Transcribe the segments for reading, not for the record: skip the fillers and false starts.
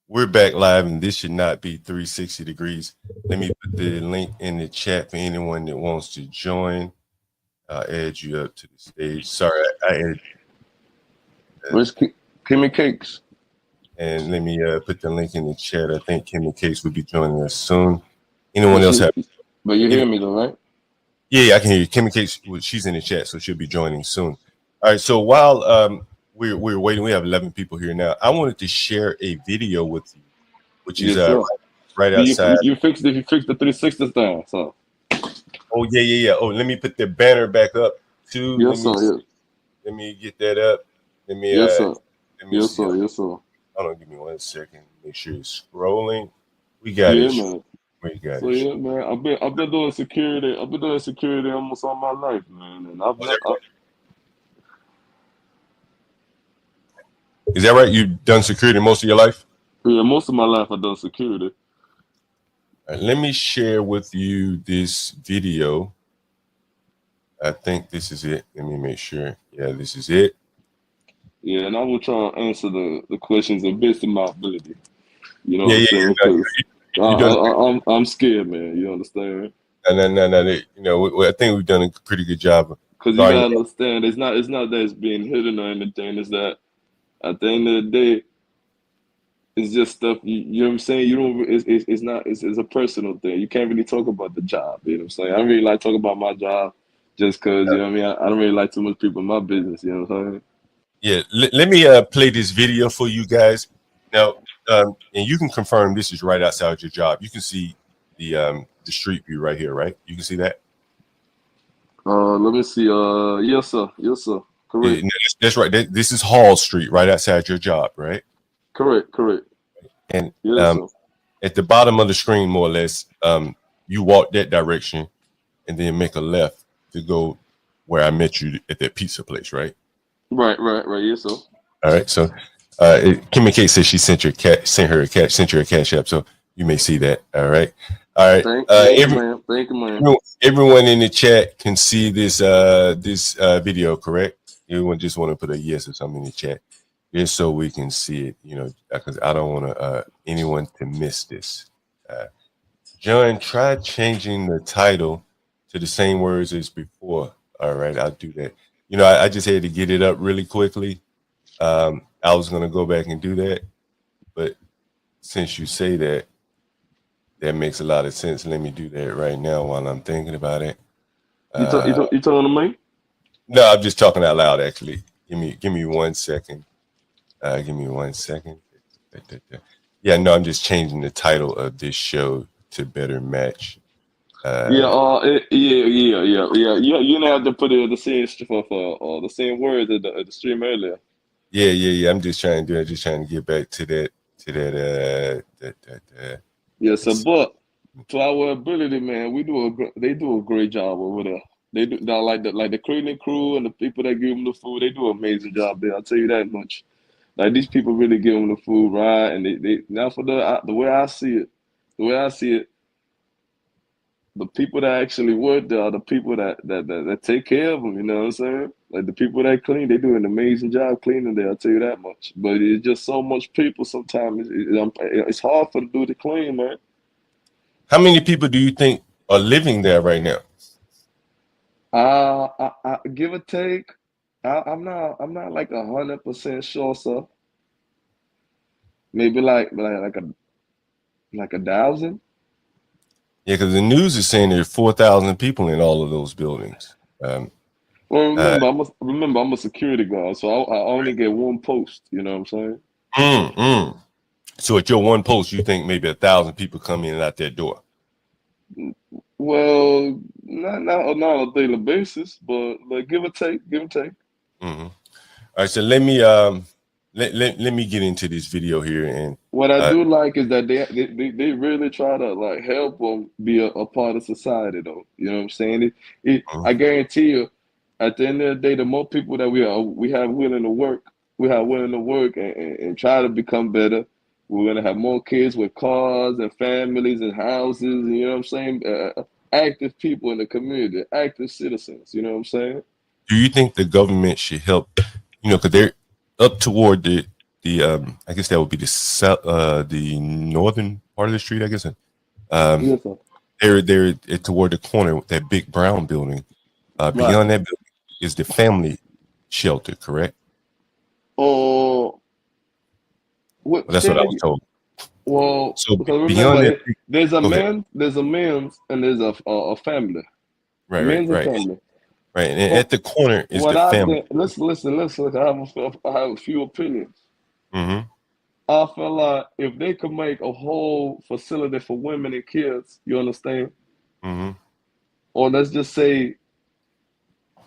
We're back live, and this should not be 360 degrees. Let me put the link in the chat for anyone that wants to join. I'll add you up to the stage. Sorry, I added. Where's Kimmy Cakes? And let me put the link in the chat. I think Kimmy Case will be joining us soon. Anyone else have? But you hear me though, right? Yeah, I can hear you. Kimmy Case, she's in the chat, so she'll be joining soon. All right. So while we're waiting, we have 11 people here now. I wanted to share a video with you, which is Yes, sir. right outside. You fixed the 360 thing, so. Oh yeah. Oh, let me put the banner back up too. Yes, sir. Yes. Let me get that up. Let me Yes, sir. let me Yes, see. sir. Yes, sir. Hold on, give me 1 second. Make sure it's scrolling. We got Yeah, it. man. We got So it. yeah, man. I've been doing security. I've been doing security almost all my life, man. And Is that right? You've done security most of your life? yeah, most of my life I've done security. Let me share with you this video. I think this is it. Let me make sure. Yeah, this is it. Yeah, and I will try and answer the questions the best of my ability. You know what I'm Yeah. saying? No, Because you done. I'm scared, man. You understand? No. You know, I think we've done a pretty good job. Because you gotta understand, it's not that it's being hidden or anything. It's that at the end of the day, it's just stuff. You know what I'm saying? You don't. It's not. It's a personal thing. You can't really talk about the job. You know what I'm saying? I don't really like talking about my job just because you know what I mean. I don't really like too much people in my business. You know what I'm saying? Yeah, let me play this video for you guys now, and you can confirm this is right outside your job. You can see the street view right here, right? You can see that. Let me see. Yes, sir. Yes, sir. Yeah, Correct. that's right. This is Hall Street, right outside your job, right? Correct. Correct. And Yes, sir. at the bottom of the screen, more or less, you walk that direction, and then make a left to go where I met you at that pizza place, right? Right. Yes, sir. All right. So, Kimmy Kate says she sent her a cash app, so you may see that. All right. All right. Thank you, man. Thank you, man. Everyone in the chat can see this video, correct? Everyone just want to put a yes or something in the chat, just so we can see it. You know, because I don't want anyone to miss this. John, try changing the title to the same words as before. All right, I'll do that. You know, I just had to get it up really quickly. I was gonna go back and do that, but since you say that, that makes a lot of sense. Let me do that right now while I'm thinking about it. You talking to me? No, I'm just talking out loud. Actually, give me 1 second. Give me 1 second. Yeah, no, I'm just changing the title of this show to better match. Yeah. You didn't have to put it the same for the same words at the stream earlier. Yeah. I'm just trying to do it. Just trying to get back to that. Yes, sir. But to our ability, man, they do a great job over there. They do now, like the cleaning crew and the people that give them the food. They do an amazing job there. I'll tell you that much. Like these people really give them the food right, and they now for the way I see it, the people that actually work there are the people that take care of them. You know what I'm saying? Like the people that clean, they do an amazing job cleaning there. I'll tell you that much. But it's just so much people. Sometimes it's hard for the dude to clean, man. How many people do you think are living there right now? Give or take. I'm not like 100% sure, sir. Maybe like a thousand. Yeah, because the news is saying there's 4,000 people in all of those buildings. Well, Uh, remember, I'm a security guard, so I only get one post. You know what I'm saying? So at your one post, you think maybe 1,000 people come in and out that door? Well, not on a daily basis, but give or take, give or take. All right, so let me get into this video here, and What I do like is that they really try to like help them be a part of society, though. You know what I'm saying? I guarantee you, at the end of the day, the more people that we have willing to work, and try to become better. We're gonna have more kids with cars and families and houses. You know what I'm saying? Active people in the community, active citizens. You know what I'm saying? do you think the government should help? You know, because they're up toward the I guess that would be the northern part of the street, I guess. Yes, sir. They're toward the corner with that big brown building. Right. Beyond that building is the family shelter, correct? Or Well, what? that's Say what it I was again. told. Well, So because beyond remember, that, there's a go ahead. man, there's a men's, and there's a family. Right, right, Men's and right, family. right. And But at the corner is what the I family. think, listen. I have a few opinions. Mm-hmm. I feel like if they could make a whole facility for women and kids, you understand? Mm-hmm. Or let's just say,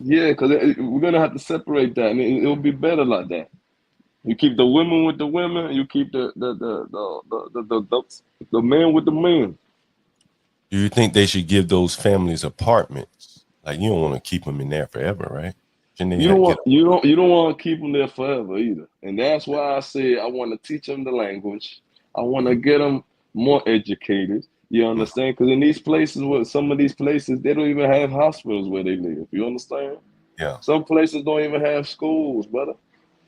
yeah, because we're gonna have to separate that, and it'll be better like that. You keep the women with the women, you keep the men with the men. Do you think they should give those families apartments? Like you don't want to keep them in there forever, right? Shouldn't they You don't get want you don't want to keep them there forever either, and that's why I say I want to teach them the language. I want to get them more educated. You them? understand? Because in these places, where some of these places, they don't even have hospitals where they live. You understand? Yeah, Some places don't even have schools, brother.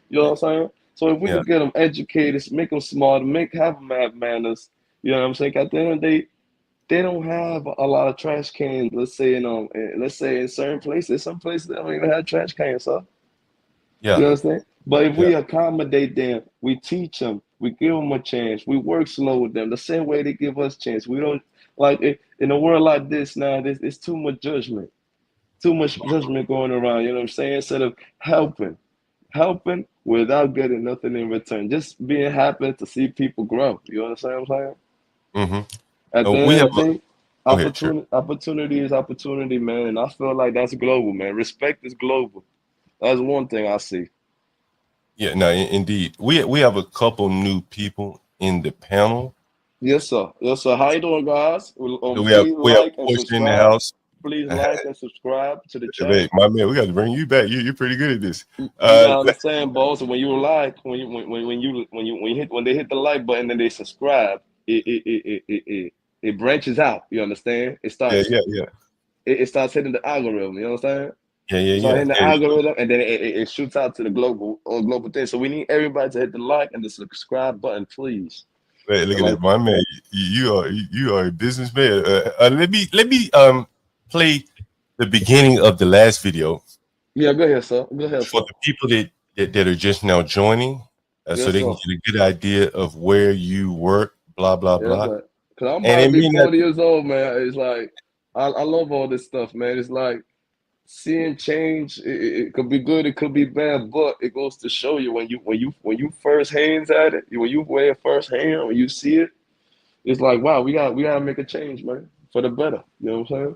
You know yeah, what I'm saying? So if we yeah, could get them educated, make them smart, have them have manners. You know what I'm saying? At the end of the day, they don't have a lot of trash cans. Let's say in certain places, some places they don't even have trash cans, huh? yeah, You understand? But if yeah. we accommodate them, we teach them, we give them a chance, we work slow with them, the same way they give us chance. We don't like it, in a world like this now. It's too much judgment going around. You know what I'm saying? Instead of helping without getting nothing in return, just being happy to see people grow. You understand what I'm saying? Mm-hmm. At the We end have. of the day, Go ahead, sure. opportunity is opportunity, man. And I feel like that's global, man. Respect is global. That's one thing I see. Yeah, no, indeed. We have a couple new people in the panel. Yes, sir. Yes, sir. How you doing, guys? So Please we have like and Portia in the subscribe. house. Please like and subscribe to the chat. Hey, my man, we got to bring you back. You're pretty good at this. You gotta Le- understand, boss. When you like, when they hit the like button and they subscribe, it branches out. You understand? yeah, yeah, yeah, It starts hitting the algorithm. You understand? yeah, yeah, It starts yeah. hitting the And algorithm, and then it shoots out to the global thing. So we need everybody to hit the like and the subscribe button, please. hey, look The at like, that, my man. You are a businessman. Let me play the beginning of the last video yeah. Go ahead, sir. Go ahead, for sir. the people that are just now joining, so Yes, they can sir. get a good idea of where you work. Blah blah Yeah, blah. but because I'm And about to it be may not. 40 years old, man. It's like I love all this stuff, man. It's like seeing change. It could be good, it could be bad, but it goes to show you when you first hands at it, when you wear first hand, when you see it, it's like wow, we gotta make a change, man, for the better. You know what I'm saying?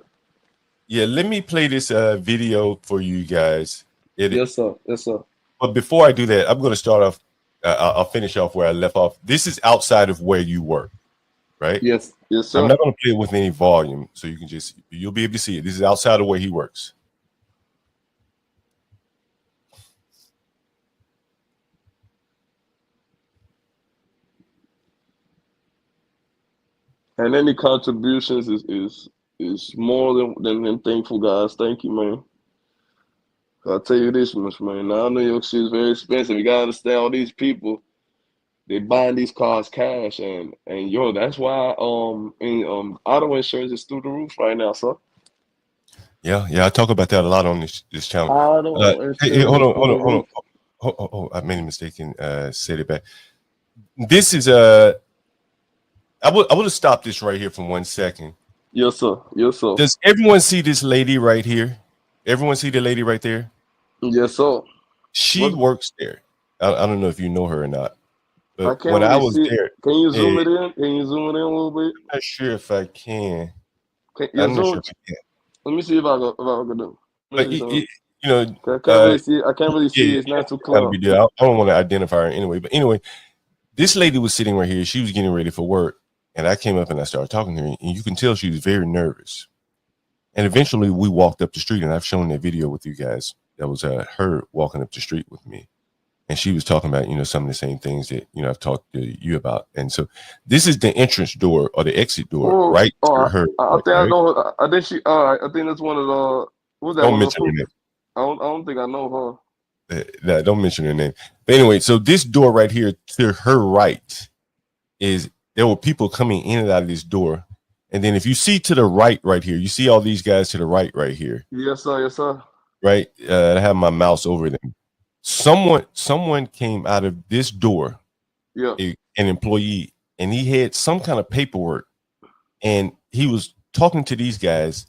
Yeah, let me play this video for you guys. It Yes, sir. Yes, sir. But before I do that, I'm going to start off. I'll finish off where I left off. This is outside of where you work, right? Yes, yes, I'm sir. not going to play it with any volume, so you'll be able to see it. This is outside of where he works. And any contributions is more than thankful, guys. Thank you, man. I'll tell you this much, man. Now New York City is very expensive. You gotta understand all these people. They buying these cars cash, and yo, that's why auto insurance is through the roof right now, sir. Yeah, yeah. I talk about that a lot on this channel. Auto Hey, insurance hold is on, through hold the on, hold on. roof. I made a mistake and said it back. This is I would have stopped this right here for 1 second. Yes, sir. Yes, sir. Does everyone see this lady right here? Everyone see the lady right there? Yes, sir. She What? works there. I don't know if you know her or not, I but can't when I really was see it. there, Can you zoom hey, it in? Can you zoom it in a little bit? not sure if I can. Can you I'm not zoom? sure if I can. Let me see if I can do. Let me But see something. you know, I can't uh, really see it. I can't really yeah, see yeah, it. It's not too got to clear. be there. I don't want to identify her anyway. But anyway, this lady was sitting right here. She was getting ready for work, and I came up and I started talking to her, and you can tell she was very nervous. And eventually, we walked up the street, and I've shown that video with you guys. That was her walking up the street with me, and she was talking about some of the same things that I've talked to you about. And so, this is the entrance door or the exit door, Oh, right to her I work. think I Right? know. I think she. All right. I think that's one of the. What's that? Don't One of mention the. her name. I don't think I know her. No, don't mention her name. But anyway, so this door right here to her right is there were people coming in and out of this door. And then if you see to the right here, you see all these guys to the right here, Yes, sir. Yes, sir. right? I have my mouse over them. Someone came out of this door, Yeah. an employee, and he had some kind of paperwork, and he was talking to these guys,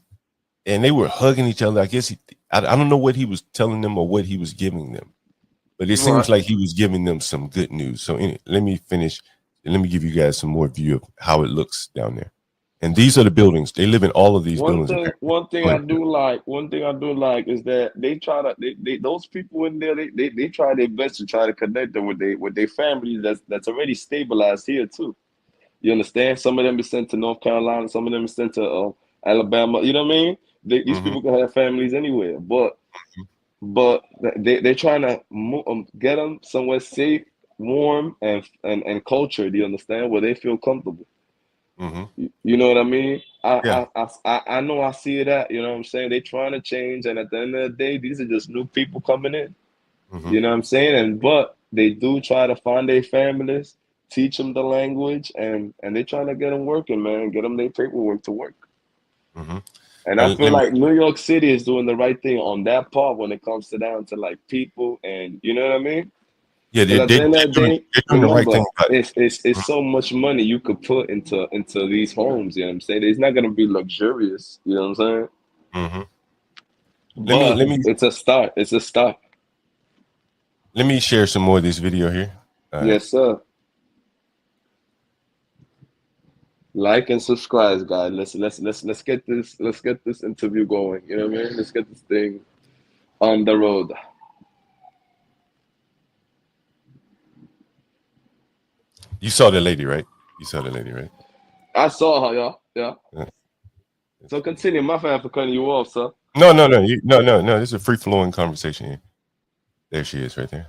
and they were hugging each other. I guess I don't know what he was telling them or what he was giving them, but it seems Right. like he was giving them some good news. So let me finish, and let me give you guys some more view of how it looks down there. And these are the buildings. They live in all of these buildings. One thing Go I ahead. do like, is that they try to they those people in there, they try their best to try to connect them with their families that's already stabilized here too. You understand? Some of them is sent to North Carolina, some of them is sent to Alabama. You know what I mean? These Mm-hmm. people can have families anywhere, but they're trying to get them somewhere safe, warm, and cultured. You understand? Where they feel comfortable. Mm-hmm. You know what I mean? Yeah. I know I see that. You know what I'm saying? They trying to change, and at the end of the day, these are just new people coming in. Mm-hmm. You know what I'm saying? But they do try to find their families, teach them the language, and they trying to get them working, man. Get them their paperwork to work. Mm-hmm. And I And feel let me, like New York City is doing the right thing on that part when it comes to down to like people, and you know what I mean? yeah, Because at the end of the day, they're doing the right remember, thing about it. it's so much money you could put into these homes. You know what I'm saying? It's not gonna be luxurious. You know what I'm saying? Mm-hmm. Let me But let me it's a start. It's a start. let me share some more of this video here. All right. Yes, sir. Like and subscribe, guys. Let's get this interview going. You know what I mean? Let's get this thing on the road. You saw the lady, right? You saw the lady, right? I saw her, yeah, yeah. Yeah. So continue. My fan for cutting you off, sir. No. This is a free flowing conversation here. There she is, right there.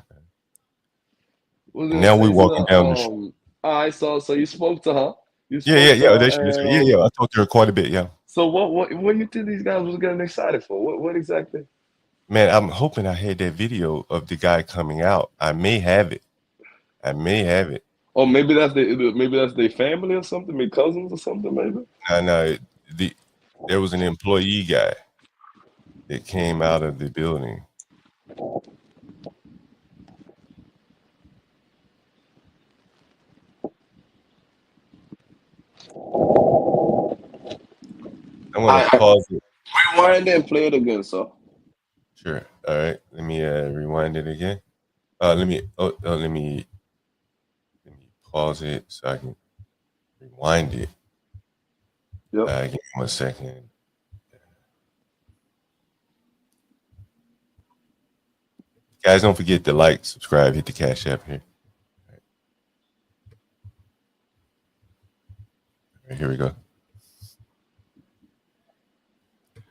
Was And gonna now we're say, walking so down the street. I saw. So you spoke to her. You Yeah. spoke to her, There she is. and I talked to her quite a bit. Yeah, so what do you think these guys was getting excited for? What exactly? man. I'm hoping I had that video of the guy coming out. I may have it. I may have it. Or maybe that's their family or something, maybe cousins or something, maybe. No. The There was an employee guy that came out of the building. I'm gonna I pause it. rewind and play it again, sir. Sure. All right. Let me rewind it again. Let me pause it so I can rewind it. Yep. Give me 1 second. Guys, don't forget to like, subscribe, hit the cash app here. All right, here we go.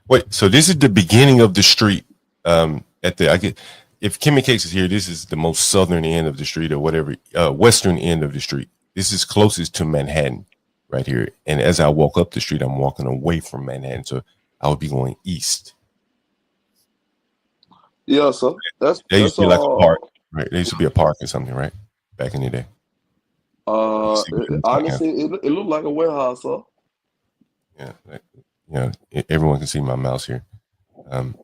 Wait, so this is the beginning of the street. If Kimmy Cakes is here, this is the most southern end of the street or whatever, western end of the street. This is closest to Manhattan right here. And as I walk up the street, I'm walking away from Manhattan. So I would be going east. Yeah, sir. There used That's to be like a park, all. right? There used to be a park or something, right? Back in the day. You see what it looks like now. Honestly, it looked like a warehouse, sir. Yeah, everyone can see my mouse here. Um,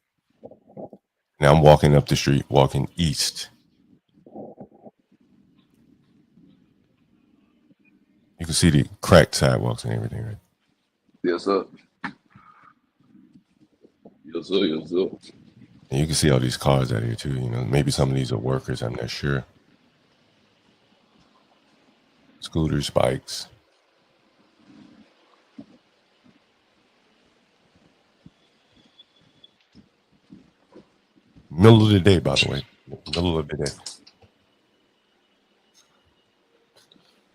Now I'm walking up the street, walking east. You can see the cracked sidewalks and everything, right? Yes, sir. Yes, sir. Yes, sir. And you can see all these cars out here too. Maybe some of these are workers. I'm not sure. Scooters, bikes. Middle of the day, by the way. Middle of the day.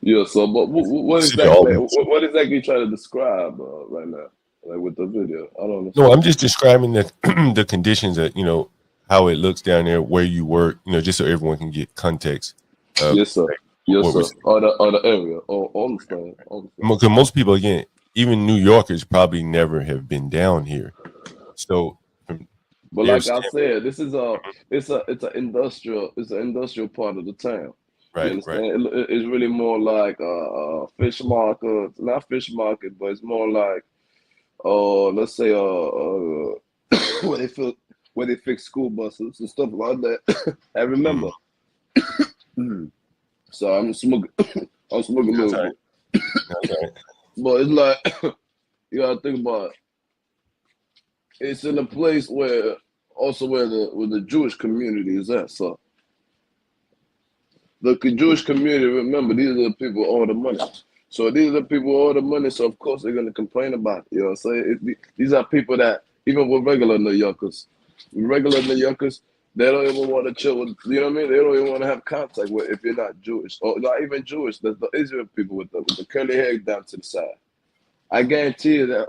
Yeah, so but You see all these. what exactly you trying to describe right now, like with the video? I don't No, I'm understand. just describing the the conditions that how it looks down there, where you work. Just so everyone can get context of Yes, sir. like, Yes, what we're sir. saying. Or the area. Oh, understand. Understand. Because most people, again, even New Yorkers, probably never have been down here. So But They're like I still said, this is it's an industrial part of the town. You right, right. understand? It's really more like fish market, not fish market, but it's more like let's say where they fix school buses and stuff like that. I remember. Mm, Mhm. So I'm smoking. I'm smoking a that's little all right. bit, That's all right. but it's like you gotta think about it. It's in a place where also where the Jewish community is at. So the Jewish community, remember, these are the people who owe the money. So these are the people who owe the money. So of course they're gonna complain about it. You know what I'm saying? These are people that even with regular New Yorkers, they don't even want to chill with. You know what I mean? They don't even want to have contact with if you're not Jewish or not even Jewish. The Israel people with the curly hair down to the side. I guarantee you that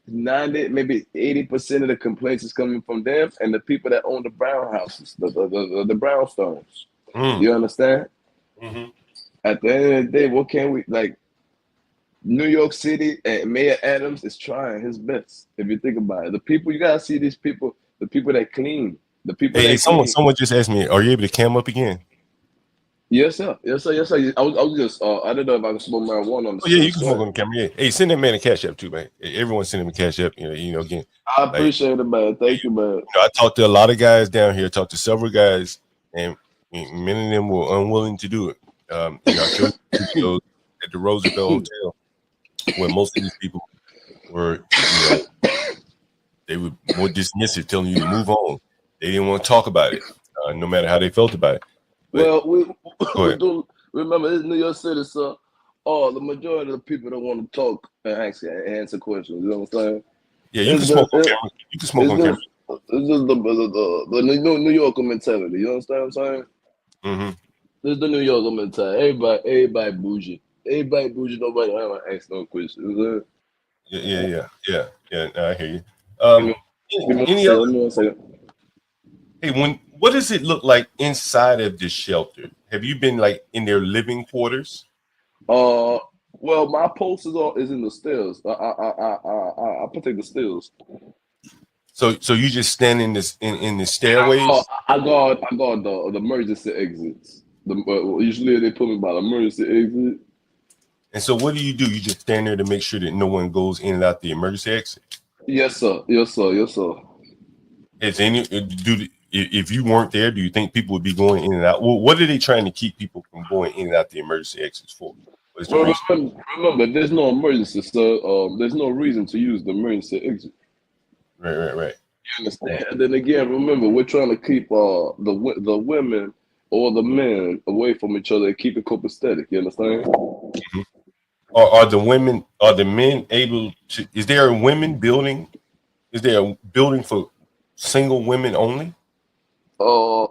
90, maybe 80% of the complaints is coming from them and the people that own the brown houses, the brownstones. Mm, You understand? hmm. At the end of the day, what can we like? New York City and Mayor Adams is trying his best. If you think about it, the people you gotta see these people, the people that clean, the people Hey, that clean. someone just asked me, are you able to cam up again? Yes, sir. Yes, sir. Yes, sir. I was just I don't know if I can smoke marijuana on the Oh yeah, screen. you can Go smoke ahead. on the camera. Yeah. Hey, send that man a cash app too, man. Everyone send him a cash app. Again, I like appreciate it, man. Thank you, man. I talked to a lot of guys down here. Talked to several guys, and many of them were unwilling to do it. I showed videos at the Roosevelt Hotel where most of these people were, they were more dismissive, telling you to move on. They didn't want to talk about it, no matter how they felt about it. But Well, we go we ahead. do remember this is New York City, so the majority of the people don't want to talk and answer questions. You know what I'm saying? Yeah, you can It's smoke just on camera. You can smoke it's on camera. just it's just the New Yorker mentality. You understand what I'm saying? Hmm. This is the New Yorker mentality. Everybody bougie. Everybody bougie. Nobody ever ask no questions. You know what Yeah, yeah, yeah, yeah, yeah. No, I hear you. I'm saying? Um, Give me one any other? second. Give me one second. Hey, what does it look like inside of this shelter? Have you been like in their living quarters? Uh, well, my post is in the stairs. I protect the stairs. So you just stand in in the Oh, stairways, I got the emergency exits. Usually they put me by the emergency exit. and so what do? You just stand there to make sure that no one goes in and out the emergency exit. Yes, sir. Yes, sir. Yes, sir. Is any if you weren't there, do you think people would be going in and out? Well, what are they trying to keep people from going in and out the emergency exits for? What is the Well, reason? remember, there's no emergency, so there's no reason to use the emergency exit. Right, right, right. You understand? And then again, remember, we're trying to keep the women or the men away from each other and keep it copacetic. You understand? Mhm. Are the men able to? Is there a women building? Is there a building for single women only? Uh,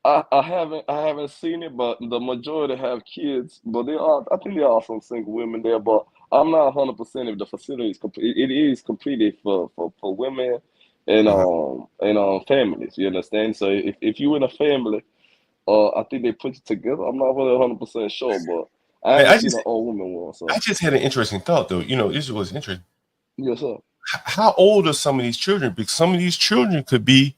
I haven't seen it, but the majority have kids. But I think there are some single women there. But I'm not 100% if the facility is complete. It is completed for women Uh-huh. and families. You understand? So if you in a family, I think they put it together. I'm not really 100% sure, but I Hey, haven't seen an all woman one. I So just had an interesting thought though. This was interesting. yes, sir. How old are some of these children? Because some of these children could be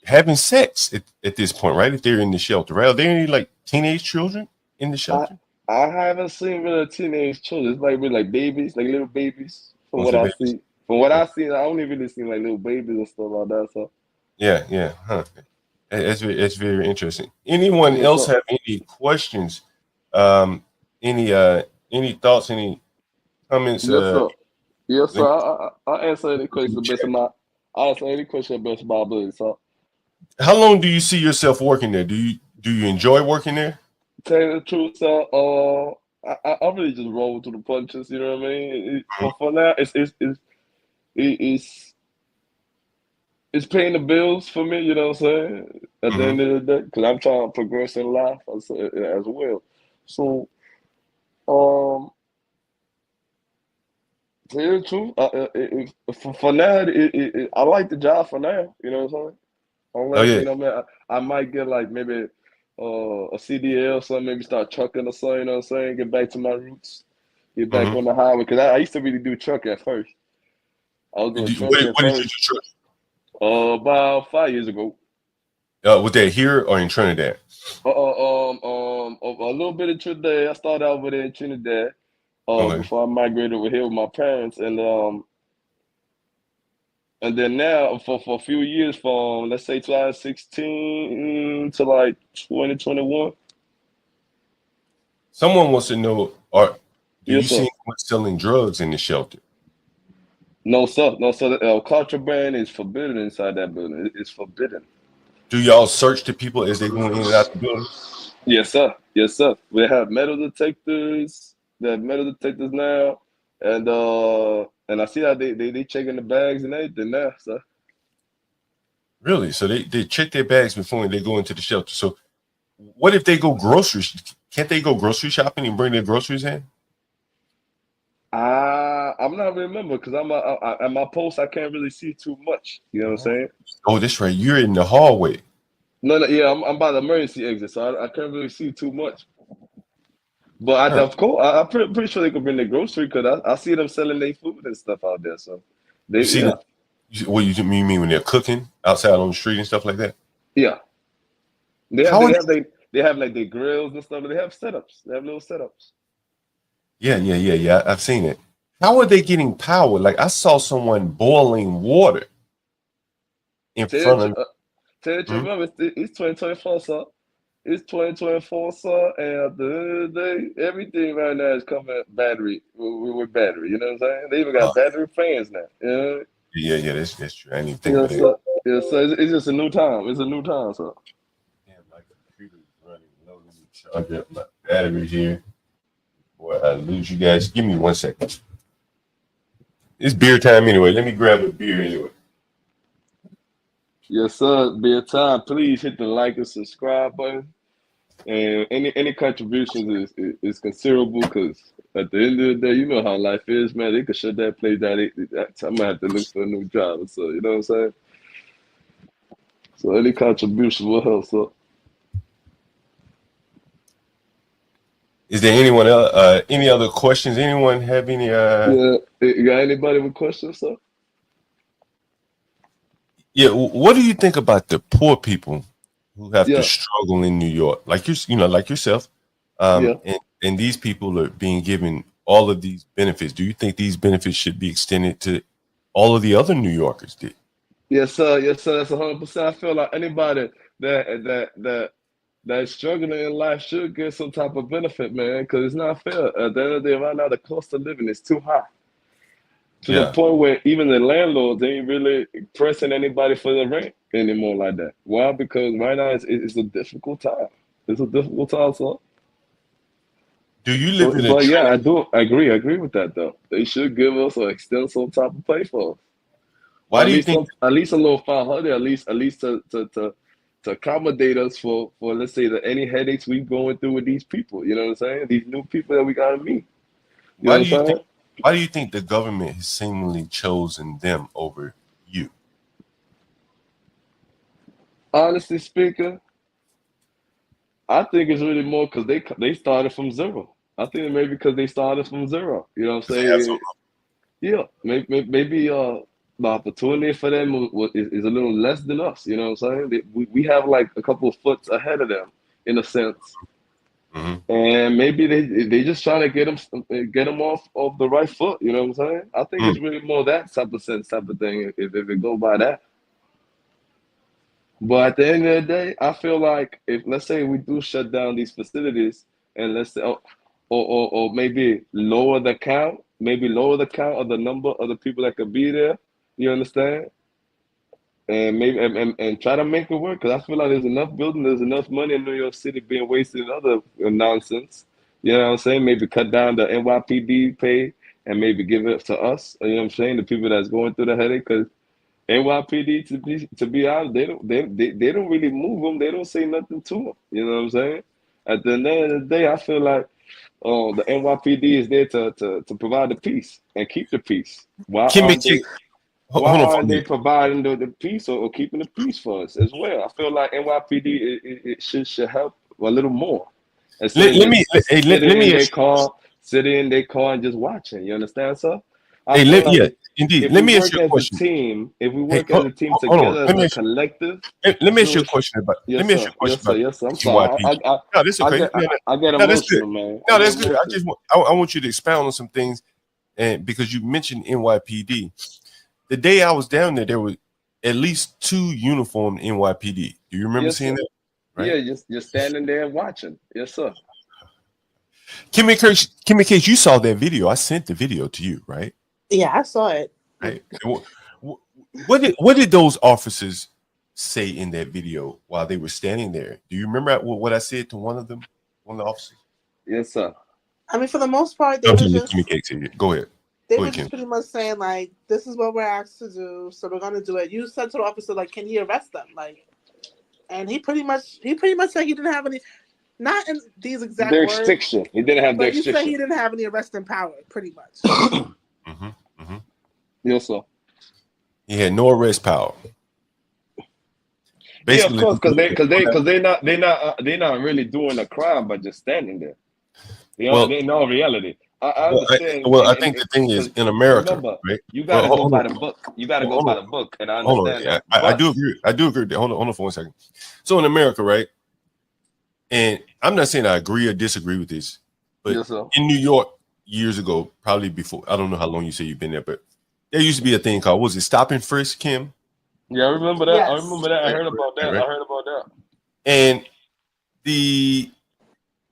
having sex at this point, right? If they're in the shelter, right? Are there any like teenage children in the I shelter? I haven't seen really teenage children. It's like really like babies, like little babies. From what Mostly I babies. see, from what Okay. I see, I only really seen like little babies and stuff like that. So Yeah, yeah. Huh. That's very interesting. Anyone yes, else sir. have any questions? Um, any thoughts? Any comments? Yes, sir. Yes, sir. Let me I answer any look in question the the best of chat. my. I answer any question the best of my ability. So How long do you see yourself working there? Do you enjoy working there? tell you the truth, sir. I really just roll through the punches. You know what I mean? For now, it's it's paying the bills for me, you know what I'm saying? At the Mm-hmm. end of the day, because I'm trying to progress in life as well. So, um, to tell you the truth, for now, I like the job for now, you know what I'm saying? Oh Unless, yeah. you know, man, I might get like maybe a CDL or something, maybe start trucking or something, you know what I'm saying? Get back to my roots, get back Mm-hmm. on the highway. Because I used to really do truck at first. I was doing trucking at What did you first. do? Truck? About 5 years ago. Was that here or in Trinidad? A little bit in Trinidad. I started out over there in Trinidad. Okay. Before I migrated over here with my parents, and then now for a few years, from let's say 2016 to like 2021. Someone wants to know, do you Yes, see sir. anyone selling drugs in the shelter? No, sir. No, sir. Contraband is forbidden inside that building. It's forbidden. Do y'all search the people as they going in and out the building? Yes, sir. Yes, sir. We have metal detectors. They have metal detectors now, and I see how they checking the bags and everything now, sir. Really? So they check their bags before they go into the shelter. So what if they go groceries? Can't they go grocery shopping and bring their groceries in? I'm not remember because at my post I can't really see too much. You know what I'm Oh, saying? that's right. You're in the hallway. No, no, yeah, I'm by the emergency exit, so I can't really see too much. But Huh. of course, I'm pretty sure they could bring their grocery because I see them selling their food and stuff out there. So You they, see yeah, them? What you mean when they're cooking outside on the street and stuff like that? yeah, they have How are they they? have they have like their grills and stuff. They have setups. They have little setups. Yeah. I've seen it. How are they getting power? Like I saw someone boiling water in Tell front you, of. tell you, Mhm. remember it's 2024, sir. It's 2024, sir, and at the end of the day, everything right now is coming battery with battery. You know what I'm saying? They even Oh, got battery fans now. You know? yeah. That's true. I didn't even think about Yes, it. sir. Yes, sir. It's just a new time. It's a new time, sir. Damn, my computer is running low. Let me charge up my battery here. Boy, I lose you guys. Give me 1 second. It's beer time anyway. Let me grab a beer anyway. Yes, sir. Be a time. Please hit the like and subscribe button. And any contributions is considerable because at the end of the day, you know how life is, man. They could shut that place down. I might have to look for a new job. So you know what I'm saying. So any contribution will help. So Is there anyone else? Any other questions? Anyone have any? yeah, you got anybody with questions, sir? Yeah. What do you think about the poor people who have to Yeah, struggle in New York, like like yourself? yeah, And these people are being given all of these benefits. Do you think these benefits should be extended to all of the other New Yorkers? Did? yes, sir. Yes, sir. That's 100%. I feel like anybody that's struggling in life should get some type of benefit, man, because it's not fair. At the end of the day, right now, the cost of living is too high to the Yeah. point where even the landlords ain't really pressing anybody for the rent anymore like that. Why? Because right now it's a difficult time. It's a difficult time, so. Do you live So, in a but yeah, Trinity? I do agree. I agree with that though. They should give us or extend some type of pay for us, or Why do you think? at least a little 500, at least to accommodate us for let's say any headaches we going through with these people. You know what I'm saying? These new people that we gotta meet. You Why know do what you I'm think? saying? Why do you think the government has seemingly chosen them over you? Honestly speaking, I think it's really more because they started from zero. I think maybe because they started from zero. You know what I'm Because they have saying? Yeah, maybe the opportunity for them is a little less than us. You know what I'm saying? We have like a couple of foot ahead of them in a sense, some. and maybe they just trying to get them off the right foot. You know what I'm saying? I think Hmm. it's really more that type of sense type of thing if it go by that. But at the end of the day, I feel like if let's say we do shut down these facilities and let's say or maybe lower the count of the number of the people that could be there. You understand? And maybe and try to make it work because I feel like there's enough building, there's enough money in New York City being wasted in other nonsense. You know what I'm saying? Maybe cut down the NYPD pay and maybe give it to us. You know what I'm saying? The people that's going through the headache because NYPD to be honest, they don't really move them. They don't say nothing to them. You know what I'm saying? At the end of the day, I feel like the NYPD is there to provide the peace and keep the peace. Can we take? Why Hold on for a aren't they minute. providing the peace or keeping the peace for us as well? I feel like NYPD it should help a little more instead of Let me. just Hey, let me ask you this. sitting in their car and just watching. You understand, sir? I Hey, feel like yeah. Indeed. if Let we me ask work you a as a question. team, if we Hey, work as a team hold on. together as a collective, Let me ask you a Jewish. question about. Let Yes, me ask you sir. a question Yes, sir. about Yes, sir. I'm sorry. NYPD. No, that's okay. I get No, that's good. emotional, man. I No, get that's good. emotional. I want you to expound on some things, and because you mentioned NYPD, the day I was down there were at least 2 uniformed NYPD. Do you remember Yes, seeing sir. that? Yeah, Right. you're standing there watching. Yes, sir. Kimmy Case, you saw that video. I sent the video to you, right? Yeah, I saw it. Right. What did those officers say in that video while they were standing there? Do you remember what I said to one of them, one of the officers? Yes, sir. I mean, for the most part, I'm telling you, Kimmy Cakes here. Go ahead. they Go were ahead, just Kim. pretty much saying like, "This is what we're asked to do, so we're gonna do it." You said to the officer like, "Can he arrest them?" Like, and he pretty much said he didn't have any, not in these exact Their words, restriction. He didn't have their but he said he restriction. didn't have any arresting power, pretty much. Mm-hmm, mm-hmm. Yes, sir. He had no arrest power. Yeah, of Basically, course, they're not really doing a crime, but just standing there. well, They know reality. I well, understand. I think the thing is Because in America, remember, right? you got Well, to go hold on, by the book. You got to go hold by on, the book, and I hold on. understand Yeah, that. I But do agree. I do agree. Hold on for 1 second. So in America, right? And I'm not saying I agree or disagree with this, but yes, sir. in New York years ago, probably before, I don't know how long you say you've been there, but there used to be a thing called, was it stop and frisk, Kim? Yeah, I remember that. Yes. I remember that. I heard about that. Right. I heard about that. And the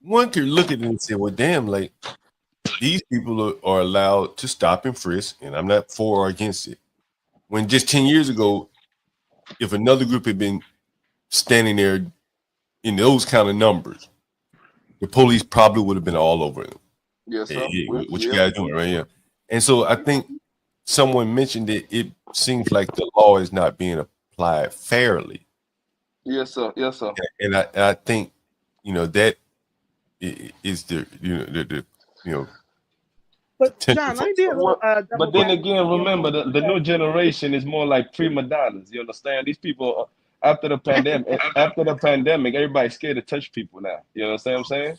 one could look at it and say, well, damn, like these people are allowed to stop and frisk, and I'm not for or against it. When just 10 years ago, if another group had been standing there in those kind of numbers, the police probably would have been all over them. Yes, Hey, sir. what you Yeah. guys doing right here? And so I think someone mentioned it. It seems like the law is not being applied fairly. Yes, sir. Yes, sir. And I think that is the But potential John, for. let me be a little But double then advocate again, for remember you. the new generation is more like prima donnas. You understand? These people after the pandemic, everybody's scared to touch people now. You understand what I'm saying?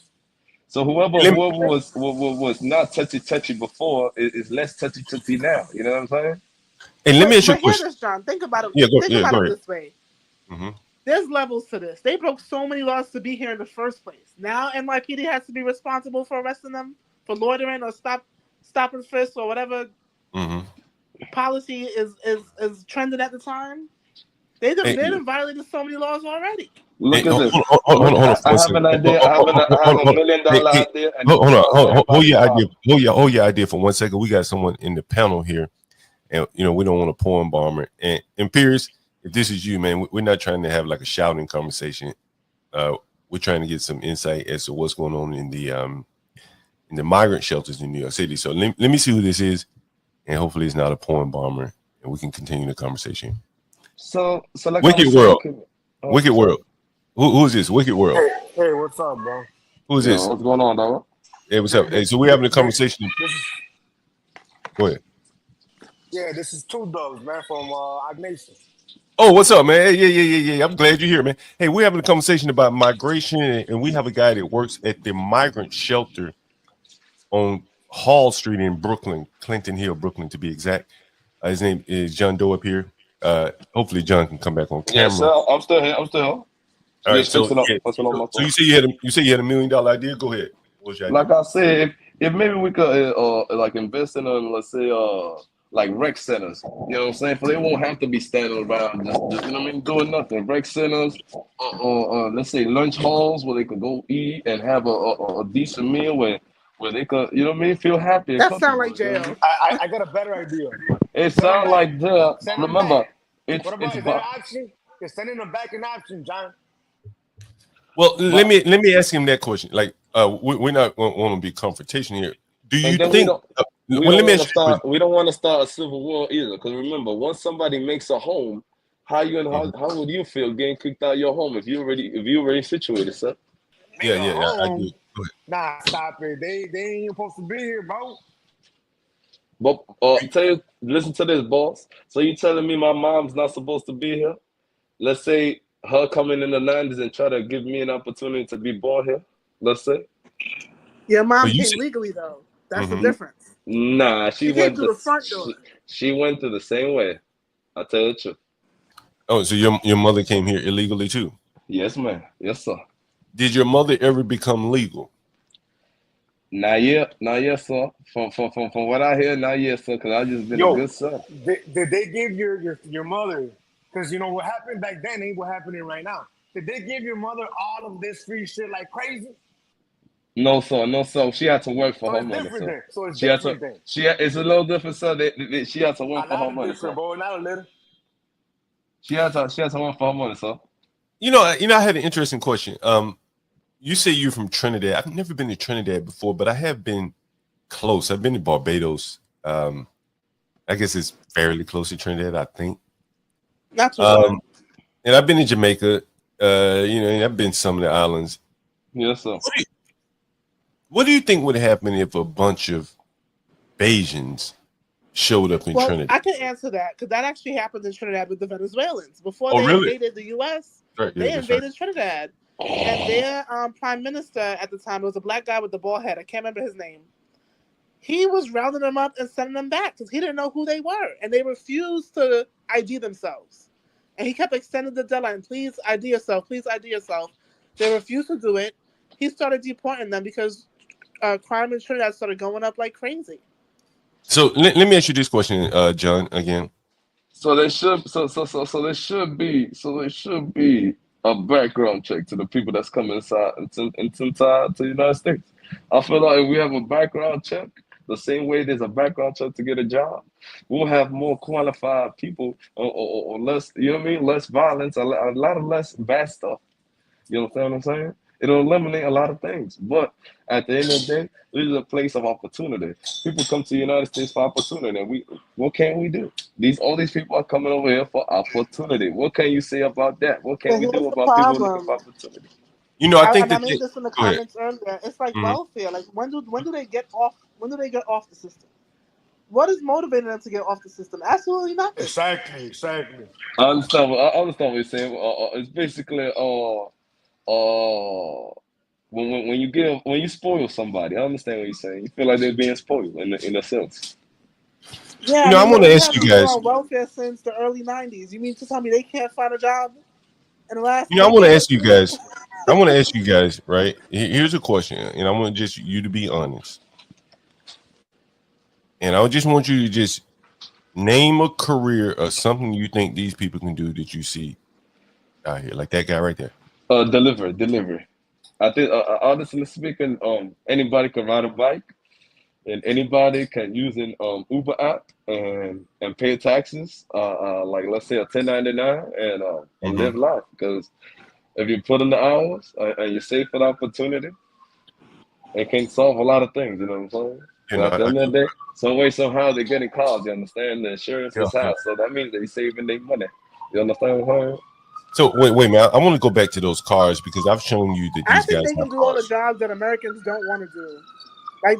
So whoever was not touchy before is less touchy now. You know what I'm saying? And let me ask you a But hear question. this, John. Think about it. Yeah, Think about go it ahead. this way. Mm-hmm. There's levels to this. They broke so many laws to be here in the first place. Now NYPD has to be responsible for arresting them for loitering or stop and frisk or whatever policy is trending at the time. They done violated so many laws already. Look at this. Hold on I for a have second. an idea. I have $1 million idea, and Hold on. Hold your idea. problem. Hold your idea for 1 second. We got someone in the panel here, and we don't want to poem bomber. And Pierce, if this is you, man, we're not trying to have like a shouting conversation. We're trying to get some insight as to what's going on in the migrant shelters in New York City. So let me see who this is, and hopefully it's not a poem bomber, and we can continue the conversation. So like Wicked World. Wicked World. Who is this? Wicked World. Hey, what's up, bro? Who is this? What's going on, dog? Hey, what's up? Hey, so we're having a conversation. Go ahead. Yeah, this is Two Dogs, man, from Ignatius. Oh, what's up, man? Yeah. I'm glad you're here, man. Hey, we're having a conversation about migration, and we have a guy that works at the migrant shelter on Hall Street in Brooklyn, Clinton Hill, Brooklyn, to be exact. His name is John Doe up here. Hopefully, John can come back on camera. Yes, sir. I'm still here. All right, so you say you had $1 million idea. Go ahead. What's your idea? Like I said, if maybe we could like invest in let's say like rec centers, you know what I'm saying? For they won't have to be standing around just you know what I mean, doing nothing. Rec centers, let's say lunch halls where they could go eat and have a decent meal where they could, you know what I mean, feel happy. That sounds like jail. I got a better idea. It sounds like jail. Remember, what about is there an option? Is sending them back an option, John? Well, let me ask him that question. Like, we're not want to be confrontation here. Do you think? We don't want to start a civil war either. Because remember, once somebody makes a home, how would you feel getting kicked out of your home if you already situated, sir? Yeah. I do. Nah, stop it. They ain't even supposed to be here, bro. But listen to this, boss. So you telling me my mom's not supposed to be here? Let's say her coming in the 90s and try to give me an opportunity to be born here. Let's say. Your mom came legally though. That's the difference. Nah, she came through the front door. She went through the same way. I tell you the truth. Oh, so your mother came here illegally too? Yes, man. Yes, sir. Did your mother ever become legal? Not yet, sir. From what I hear, not yet, sir. Cause I just been a Yo, good son. did they give your mother? Because you know what happened back then ain't what happening right now. Did they give your mother all of this free shit like crazy? No, sir. No, sir. She had to work for So her it's money, different sir. then. So it's She had to. different then. It's a little different, sir. She had to A work for lot her of money, different, sir. bro. Not a little. She had to work for her money, sir. I had an interesting question. You say you're from Trinidad. I've never been to Trinidad before, but I have been close. I've been to Barbados. I guess it's fairly close to Trinidad, I think. Not too far. And I've been to Jamaica. And I've been to some of the islands. Yes, sir. What do you think would happen if a bunch of Bajans showed up in Trinidad? I can answer that because that actually happened in Trinidad with the Venezuelans. Before they really? invaded the U.S., Right, they yeah, invaded Trinidad. And their prime minister at the time was a black guy with the bald head. I can't remember his name. He was rounding them up and sending them back because he didn't know who they were. And they refused to ID themselves. And he kept extending the deadline. Please ID yourself. Please ID yourself. They refused to do it. He started deporting them because crime in Trinidad started going up like crazy. So let me ask you this question, John, again. So there should be a background check to the people that's coming inside to the United States. I feel like if we have a background check, the same way there's a background check to get a job, we'll have more qualified people or less. You know what I mean? Less violence, a lot of less bad stuff. You understand what I'm saying? It'll eliminate a lot of things. But at the end of the day, this is a place of opportunity. People come to the United States for opportunity. And what can we do? All these people are coming over here for opportunity. What can you say about that? What can But we here's do the about people looking for problem. opportunity? I think I that made this in the go ahead. comments earlier. It's like Mhm. welfare. Like when do they get off? When do they get off the system? What is motivating them to get off the system? Absolutely nothing. Exactly. I understand. I understand what you're saying. It's basically when you spoil somebody. I understand what you're saying. You feel like they're being spoiled in a sense. Yeah, I I mean, want to we ask have you people guys. on welfare since the early '90s. You mean to tell me they can't find a job in the last I want to decade? ask you guys. I want to ask you guys, right? Here's a question, and I want just you to be honest. And I just want you to just name a career or something you think these people can do that you see out here, like that guy right there. Delivery. I think honestly speaking, anybody can ride a bike. And anybody can use an Uber app and pay taxes, like let's say a 1099 and live life. Because if you put in the hours and you save for the opportunity, it can solve a lot of things. You know what I'm saying? You So know, at the end of the day, some way somehow they're getting cars. You understand? The insurance is yeah. high, so that means they're saving their money. You understand what I'm saying? So wait, man. I want to go back to those cars because I've shown you that I these think guys they have can do all the cars. jobs that Americans don't want to do. Like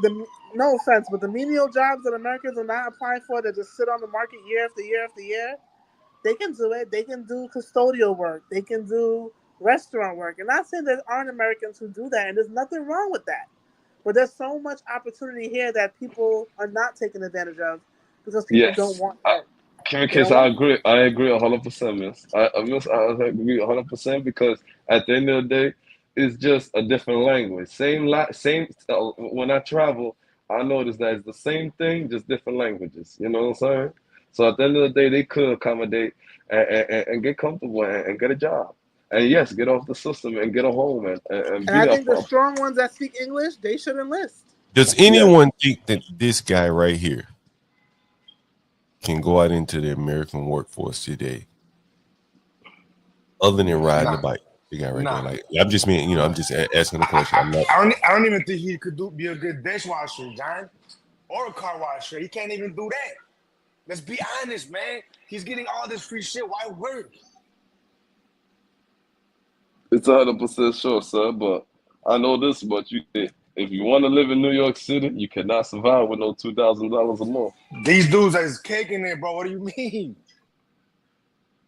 no offense, but the menial jobs that Americans are not applying for that just sit on the market year after year after year, they can do it. They can do custodial work. They can do restaurant work. And not saying there aren't Americans who do that, and there's nothing wrong with that. But there's so much opportunity here that people are not taking advantage of because people don't Yes. want work. They Communication, don't want. I agree 100%, miss. I agree 100% because at the end of the day, it's just a different language. Same. When I travel, I notice that it's the same thing, just different languages. You know what I'm saying? So at the end of the day, they could accommodate and get comfortable and get a job. And yes, get off the system and get a home and And be I there think the for. strong ones that speak English, they should enlist. Does Yes. anyone think that this guy right here can go out into the American workforce today, other than riding the Nah. bike? The guy right there, Nah. like I'm just mean, I'm just asking the question. I'm not. I don't even think he could be a good dishwasher, John, or a car washer. He can't even do that. Let's be honest, man. He's getting all this free shit. Why work? It's 100% sure, sir. But I know this about you. If you want to live in New York City, you cannot survive with no $2,000 a month. These dudes is caking it, bro. What do you mean?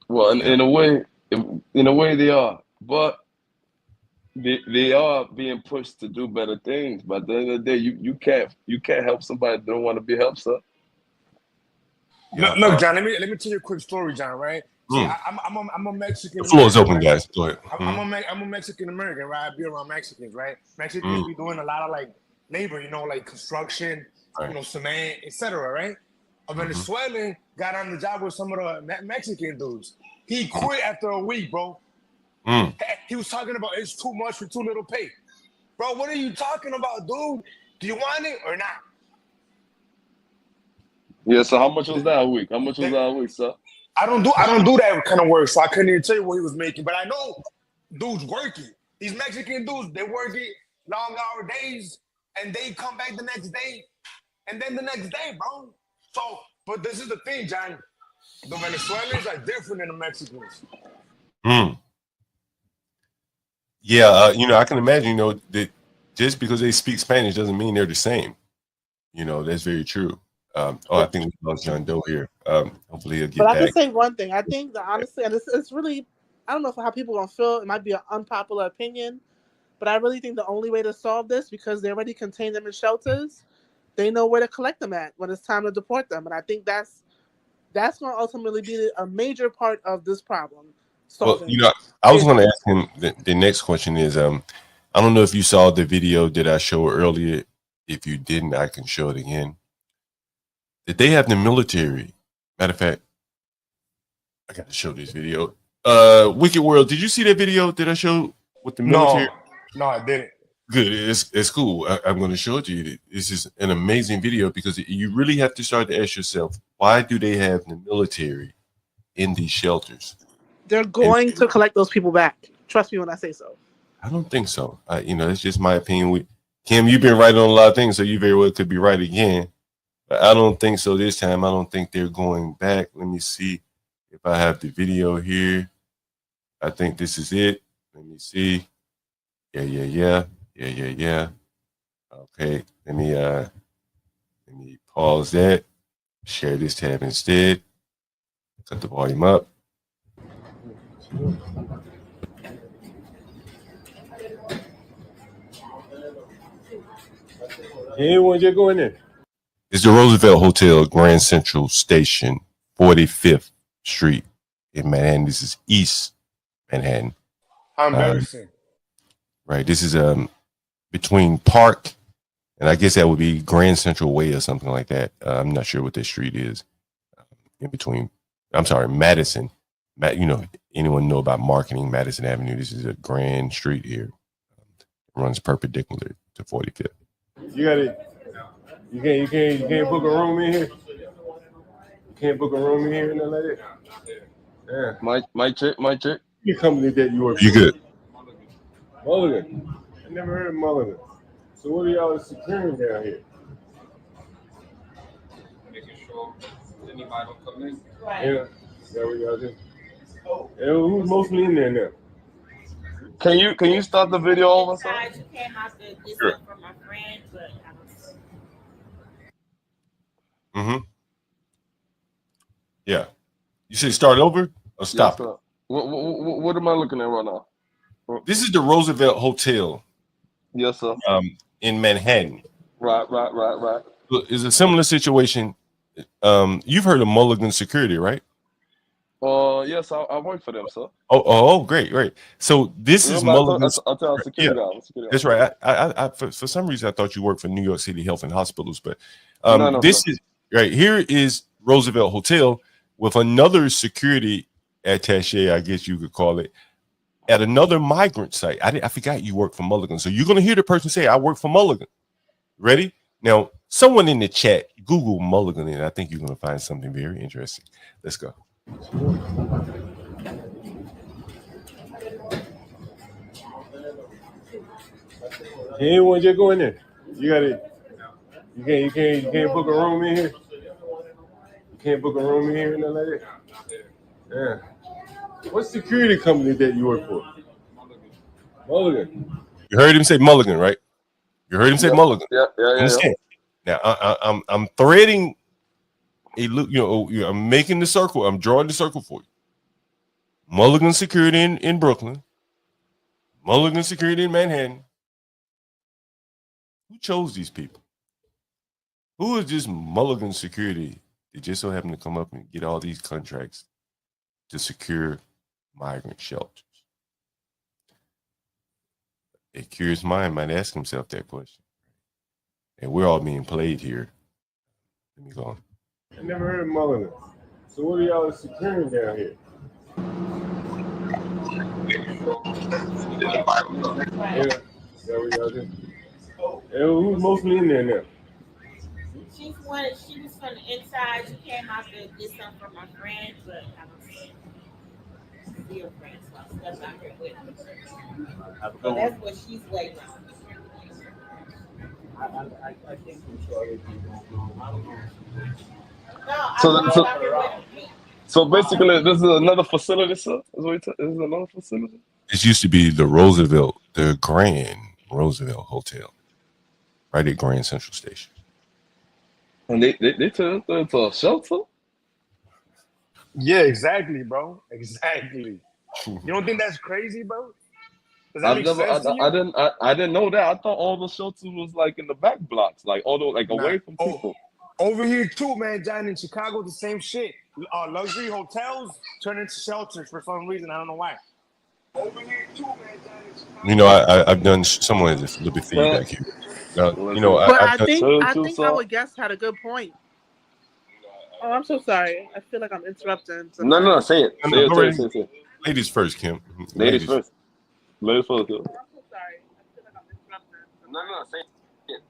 Well, Yeah. in a way they are, but they are being pushed to do better things. But at the end of the day, you can't help somebody that don't want to be helped, sir. Yeah. Look, John. Let me tell you a quick story, John. Right? See, I'm a Mexican. The floor is American, open, right? guys. Go ahead. I'm a Mexican American, right? I be around Mexicans, right? Mexicans be doing a lot of like labor, you know, like construction, Right. you know, cement, etc. Right? A Venezuelan got on the job with some of the Mexican dudes. He quit after a week, bro. He was talking about it's too much for too little pay. Bro, what are you talking about, dude? Do you want it or not? Yeah, so how much was that a week? How much was that a week, sir? I don't do that kind of work, so I couldn't even tell you what he was making. But I know dudes working. These Mexican dudes, they work it long hour days, and they come back the next day, and then the next day, bro. So, but this is the thing, John. The Venezuelans are different than the Mexicans. Yeah, you know, I can imagine, you know, that just because they speak Spanish doesn't mean they're the same. You know, that's very true. I think we lost John Doe here. Hopefully he'll get But I back. can say one thing. I think that honestly, and it's really, I don't know how people are gonna feel. It might be an unpopular opinion, but I really think the only way to solve this, because they already contain them in shelters, they know where to collect them at when it's time to deport them. And I think that's going to ultimately be a major part of this problem. Well, you know, I was going to ask him the next question is, I don't know if you saw the video that I showed earlier. If you didn't, I can show it again. That they have the military. Matter of fact, I got to show this video. Wicked World, did you see that video that I showed with the military? No, I didn't. Good, it's cool. I'm going to show it to you. This is an amazing video because you really have to start to ask yourself, why do they have the military in these shelters? They're going to collect those people back. Trust me when I say so. I don't think so. You know, it's just my opinion. Kim, you've been right on a lot of things, so you very well could be right again. But I don't think so this time. I don't think they're going back. Let me see if I have the video here. I think this is it. Let me see. Yeah. Okay, let me pause that. Share this tab instead. Cut the volume up. Anyone just go in there? It's the Roosevelt Hotel, Grand Central Station, 45th Street in Manhattan. This is East Manhattan. How embarrassing. Right. This is between Park and I guess that would be Grand Central Way or something like that. I'm not sure what this street is. In between, I'm sorry, Madison. You know, anyone know about marketing? Madison Avenue. This is a grand street here. It runs perpendicular to 45th. You got it. You can't book a room in here. You can't book a room in here and nothing like that. Yeah. Mic check. Your company that you work for. You good? Mulligan. I never heard of Mulligan. So what are y'all securing down here? Making sure anybody don't come in. Right. Yeah. Is that what y'all do? Yeah, who's mostly in there now? Can you start the video over, sir? You came out to get Sure. some from my friend, but I don't know. Yeah. You say start over or stop Yes, it? What am I looking at right now? This is the Roosevelt Hotel. Yes, sir. In Manhattan. Right. It's a similar situation. You've heard of Mulligan Security, right? Yes, I work for them, sir. Oh, great. So this is Mulligan. I'll tell security guys. That's right. I for some reason I thought you worked for New York City Health and Hospitals, but No, this sir. is right here is Roosevelt Hotel with another security attaché, I guess you could call it, at another migrant site. I forgot you work for Mulligan. So you're going to hear the person say, I work for Mulligan. Ready? Now, someone in the chat, Google Mulligan, and I think you're going to find something very interesting. Let's go. Anyone just go in there? You got it. You can't book a room in here. You can't book a room in here and nothing like that. Yeah. What security company that you work for? Mulligan. You heard him say Mulligan, right? You heard him say Mulligan. Yeah. Understand? Now I'm threading a loop. I'm making the circle. I'm drawing the circle for you. Mulligan Security in Brooklyn. Mulligan Security in Manhattan. Who chose these people? Who is this Mulligan Security They just so happen to come up and get all these contracts to secure migrant shelters. A curious mind might ask himself that question. And we're all being played here. Let me go on. I never heard of Mulligan. So what are y'all securing down here? Yeah, is that what y'all do? And who's mostly in there now? She was from the inside. She came out to get something from my friend, but I don't see her friend, so I stepped out here with her. So that's what she's waiting on. I think I'm sure other people don't know. I don't know. No, I So, walked so, out here with her. so basically, this is another facility, sir. This is another facility. This used to be the Grand Roosevelt Hotel, right at Grand Central Station. And they turned it into a shelter. Yeah, exactly, bro. Exactly. You don't think that's crazy, bro? Does that make sense to you? I didn't know that. I thought all the shelters was like in the back blocks, like all the away from people. Over here too, man, John. In Chicago, the same shit. Luxury hotels turn into shelters for some reason. I don't know why. Over here too, man, John. In Chicago. You know, I've done someone has a little bit feedback here. You know, But I've I done think our guest had a good point. Oh, I'm so sorry. I feel like I'm interrupting. No, say it. Say it. Ladies first, Kim. Ladies first. Ladies first. Oh, I'm so sorry. I feel like I'm interrupting. No, say it.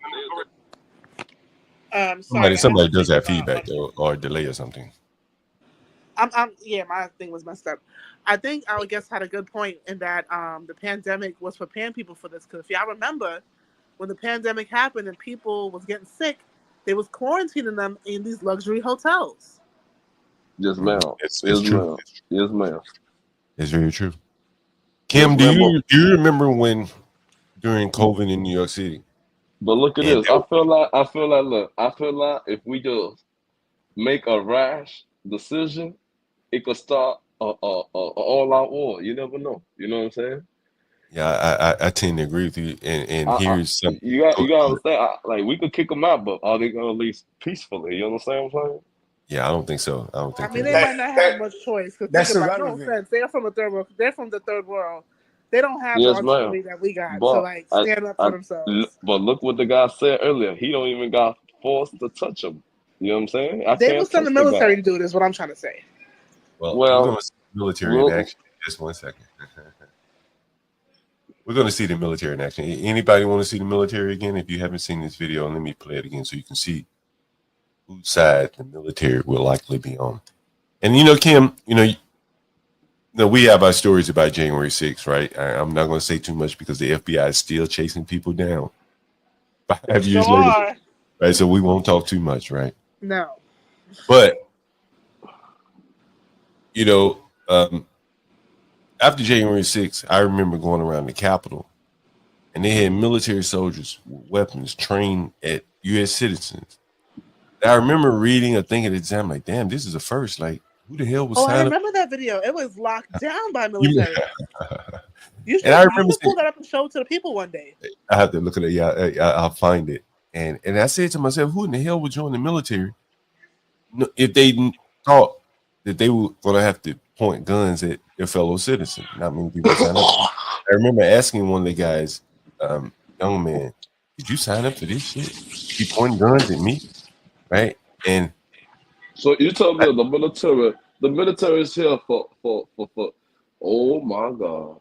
Sorry. Somebody does have feedback or delay or something. Yeah, my thing was messed up. I think our guest had a good point in that the pandemic was preparing people for this. Because if y'all remember, when the pandemic happened and people was getting sick, they was quarantining them in these luxury hotels. Yes, ma'am. It's true. Yes, ma'am. It's very true. Kim, do you remember when during COVID in New York City? But look at this. I feel like if we just make a rash decision, it could start a all-out war. You never know. You know what I'm saying? Yeah, I tend to agree with you. And here's something. You got to understand. Like, we could kick them out, but are they going to leave peacefully? You understand what I'm saying? Yeah, I don't think so. I mean, they might not have much choice. That's irrelevant. No offense. They're from the third world. They're from the third world. They don't have the opportunity that we got to stand up for themselves. But look what the guy said earlier. He don't even got forced to touch him. You know what I'm saying? They will send the military to do this. What I'm trying to say. Well, we're going to see the military in action. Just 1 second. We're going to see the military in action. Anybody want to see the military again? If you haven't seen this video, let me play it again so you can see whose side the military will likely be on. And Kim, we have our stories about January 6th, right? I'm not going to say too much because the FBI is still chasing people down 5 years later, right? So we won't talk too much, right? No. But after January 6th, I remember going around the Capitol, and they had military soldiers with weapons trained at U.S. citizens. I remember reading or thinking at the time, like, damn, this is a first. Like, who the hell was I remember that video. It was locked down by military. You should pull that up and show it to the people one day. I have to look at it. Yeah, I'll find it. And I said to myself, who in the hell would join the military if they thought that they were going to have to point guns at their fellow citizens? Not many people sign up. I remember asking one of the guys, young man, did you sign up for this shit? You pointing guns at me? Right? And so you told me the military is here for oh my God.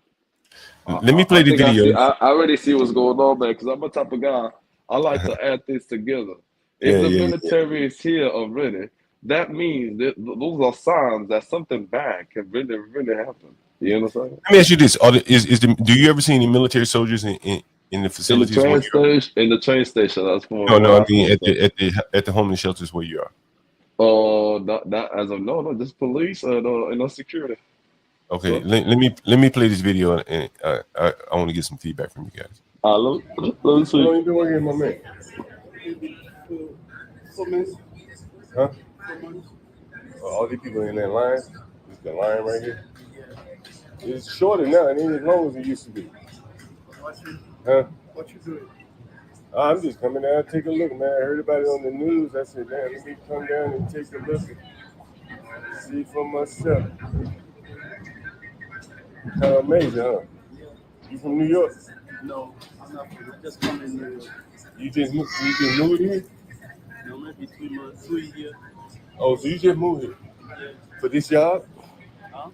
Let me play the video. I already see what's going on, man, because I'm the type of guy, I like to add things together. If the military is here already, that means that those are signs that something bad can really, really happen. You understand? Let me ask you this: do you ever see any military soldiers in the facilities? In the train station. That's no. I mean at the homeless shelters where you are. Not as of no, just police and security. Okay, let me play this video, and I want to get some feedback from you guys. Let me see. What are you doing here, my man? 4 minutes. Huh? 4 months. All these people in that line. This the line right here. It's shorter now. It ain't as long as it used to be. Huh? What you doing? I'm just coming down, take a look, man. I heard about it on the news. I said, damn, let me come down and take a look and see for myself. Kind of amazing, huh? You from New York? No, I'm not from. I just come in New York. You just moved here? No, maybe 3 months, 2 years. Oh, so you just moved here? Yeah. For this job? Huh?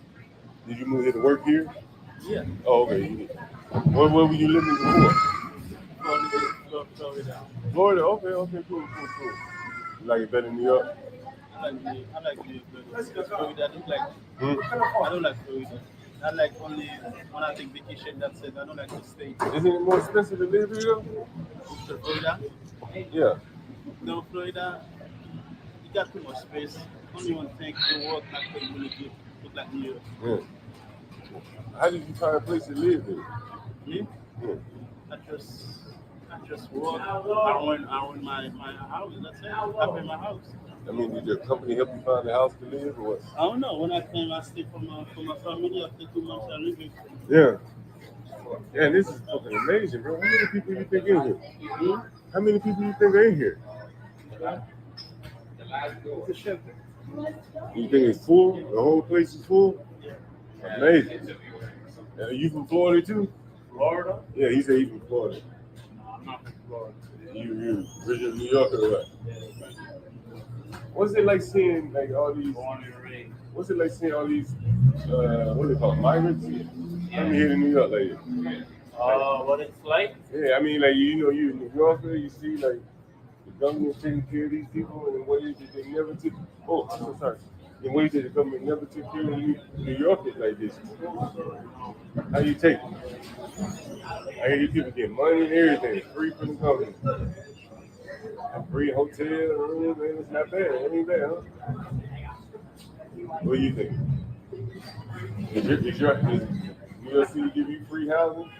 Did you move here to work here? Yeah. Oh, okay. You did. Where were you living before? Florida. Florida? Okay, cool. You like it better than New York? I like New York better. Florida, I don't like Florida. I like only when I take vacation, that's it. I don't like to stay. Isn't it more expensive to live here? Florida? Yeah. No, Florida, you got too much space. Only one thing, the work not really good. Look like New York. Yeah. How did you find a place to live in? Me? Yeah. I just work. I run my house. That's it. I pay my house. I mean, did your company help you find a house to live or what? I don't know. When I came, I stayed for my family. After 2 months, I live here. Yeah. Yeah, this is fucking amazing, bro. How many people you think in here? Mm-hmm. How many people you think are in here? It's a shelter. You think it's full? The whole place is full? Yeah. Amazing. Are you from Florida too? Florida? Yeah, he said he's from Florida. No, I'm not from Florida. You original New Yorker or what? What's it like seeing like all these? What's it like seeing all these? What do they call migrants? I'm here in New York, like. What it's like? Yeah, I mean, like you in New Yorker, you see like the government taking care of these people in ways that they never took. Oh, I'm so sorry. In ways that the government never took care of New Yorkers like this. How you take it? I hear these people get money and everything, free from the government. A free hotel room, man, it's not bad. It ain't bad, huh? What do you think? Is New York City give you free housing?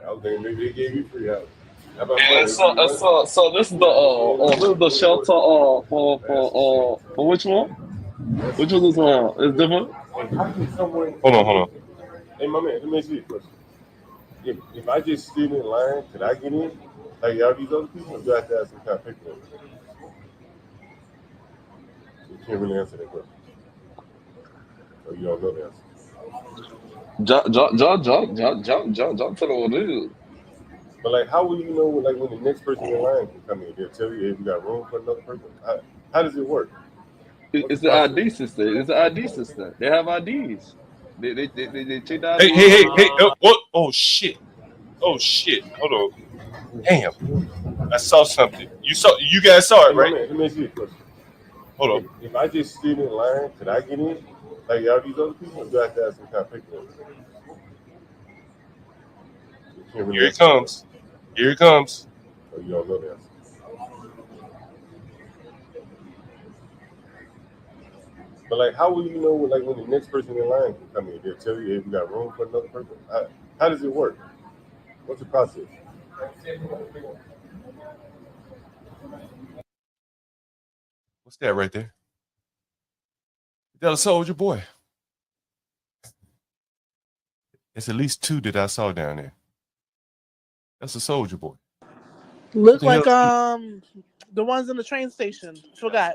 I was thinking maybe they gave you free housing. How about Yeah, so this is the shelter for which one? Which one is is different? How can someone? Hold on. Hey, my man, let me ask you a question. If I just stood in line, could I get in? Like all these other people, or do I have to have some kind of paperwork? You can't really answer that question. Or you don't know the answer. Jump to the what it is. But like, how will you know like when the next person in line can come in? They'll tell you if you got room for another person. How does it work? It's the ID system. It's the ID system. They have IDs. They check the ID. Hey! What? Oh shit! Hold on. Damn! I saw something. You guys saw it, right? Man, let me ask you a question. Hold on. If I just stood in line, could I get in? Like all these other people, or do I have to have some kind of paperwork? Here it comes. Oh, you don't know the answer. But like, how will you know like when the next person in line can come in? They'll tell you if you got room for another person. How does it work? What's the process? What's that right there? Is that a soldier boy? It's at least two that I saw down there. That's a soldier boy. Look like the ones in the train station. Forgot.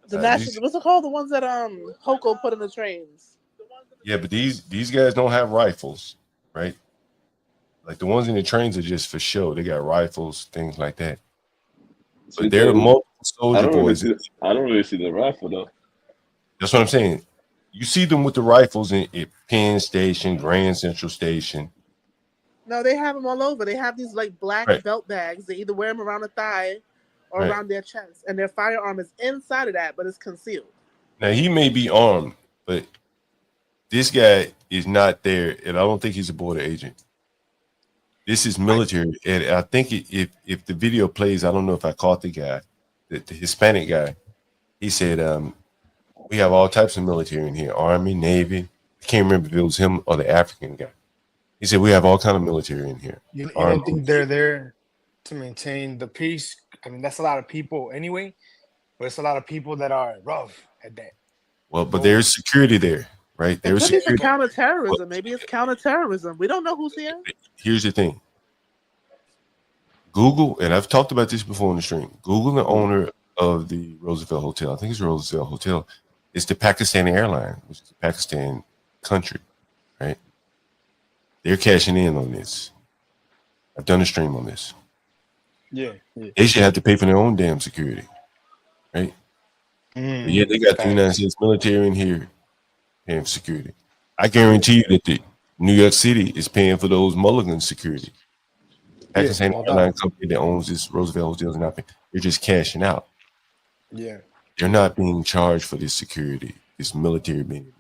The national. What's it called? The ones that Hoko put in the trains. Yeah, but these guys don't have rifles, right? Like the ones in the trains are just for show. They got rifles, things like that. But there are multiple soldier boys. I don't really see the rifle though. That's what I'm saying. You see them with the rifles at Penn Station, Grand Central Station. No, they have them all over. They have these like black belt bags. They either wear them around the thigh or around their chest, and their firearm is inside of that, but it's concealed. Now he may be armed, but this guy is not there, and I don't think he's a border agent. This is military, and I think if the video plays, I don't know if I caught the guy, the Hispanic guy. He said, "We have all types of military in here: Army, Navy." I can't remember if it was him or the African guy. He said, "We have all kind of military in here." You don't think they're there to maintain the peace? I mean, that's a lot of people anyway, but it's a lot of people that are rough at that. Well, but there's security there, right? There's security for counterterrorism. Maybe it's counterterrorism. We don't know who's here. Here's the thing. Google, and I've talked about this before on the stream. Google the owner of the Roosevelt Hotel. I think it's Roosevelt Hotel. It's the Pakistani airline, which is the Pakistan country, right? They're cashing in on this. I've done a stream on this. Yeah. They should have to pay for their own damn security, right? But yeah, they got the United States military in here paying for security. I guarantee you that the New York City is paying for those Mulligan security. Pakistan airline company that owns this Roosevelt Hotels and nothing. They're just cashing out. Yeah. They're not being charged for this security, this military being.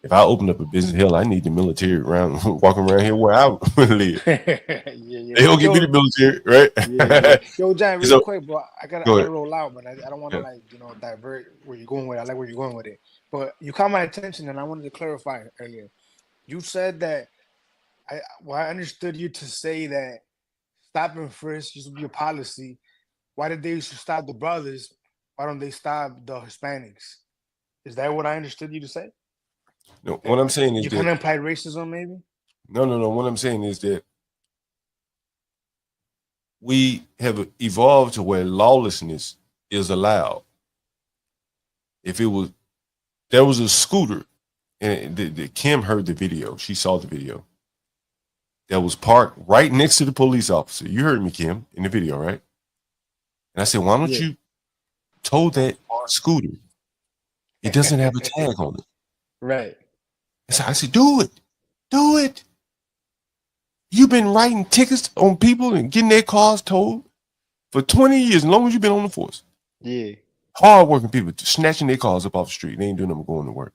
If I open up a business, hell, I need the military around walking around here where I live. They don't give me the military, right? Yo, John, real quick, bro. I gotta roll out, but I don't want to divert where you're going with it. I like where you're going with it. But you caught my attention, and I wanted to clarify earlier. You said that I understood you to say that stop and frisk used to be a policy. Why did they used to stop the brothers? Why don't they stop the Hispanics? Is that what I understood you to say? No, what I'm saying is you kind of implied racism, maybe. No. What I'm saying is that we have evolved to where lawlessness is allowed. If there was a scooter, and Kim heard the video. She saw the video that was parked right next to the police officer. You heard me, Kim, in the video, right? And I said, why don't you tow that scooter? It doesn't have a tag on it. Right. So I said, do it. You've been writing tickets on people and getting their cars towed for 20 years, as long as you've been on the force. Yeah. Hard-working people snatching their cars up off the street. They ain't doing them going to work.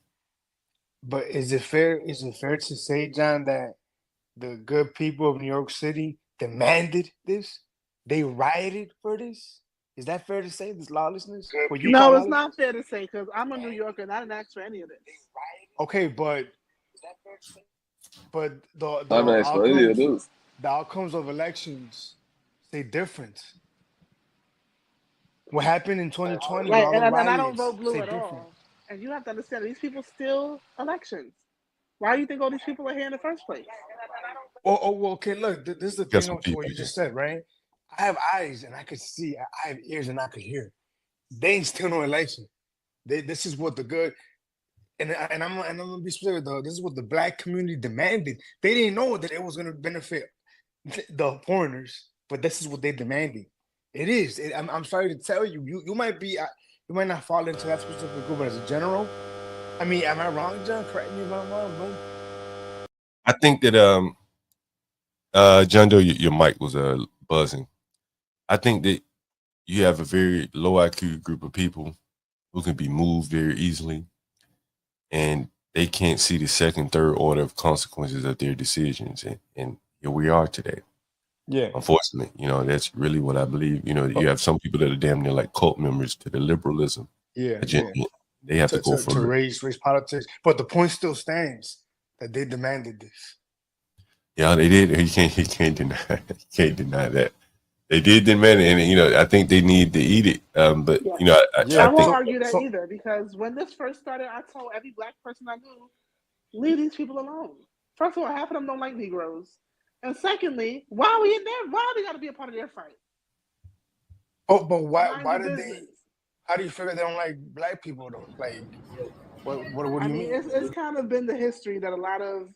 But is it fair to say, John, that the good people of New York City demanded this? They rioted for this? Is that fair to say, this lawlessness? No, it's not fair to say, because I'm a New Yorker and I didn't ask for any of this. Okay, but the outcomes of elections say different. What happened in 2020? Right, and I don't vote blue at all. And you have to understand, these people steal elections. Why do you think all these people are here in the first place? Well, okay, look, this is the thing of what you just said, right? I have eyes and I could see. I have ears and I could hear. They ain't still no election. This is what the good, and I'm gonna be specific though. This is what the black community demanded. They didn't know that it was gonna benefit the foreigners, but this is what they demanded. It is. I'm sorry to tell you. You might not fall into that specific group, but as a general, I mean, am I wrong, John? Correct me if I'm wrong, bro. I think that John Doe, your mic was buzzing. I think that you have a very low IQ group of people who can be moved very easily, and they can't see the second, third order of consequences of their decisions. And here we are today. Yeah. Unfortunately, that's really what I believe. You have some people that are damn near like cult members to the liberalism. Yeah. They have to go to race politics. But the point still stands that they demanded this. Yeah, they did. He can't deny that. They did demand it, and I think they need to eat it. But I won't argue that either, because when this first started, I told every black person I knew, leave these people alone. First of all, half of them don't like Negroes, and secondly, why are we in there? Why do we got to be a part of their fight? Oh, but why did they? How do you figure they don't like black people though? Like, what do you mean? It's kind of been the history that a lot of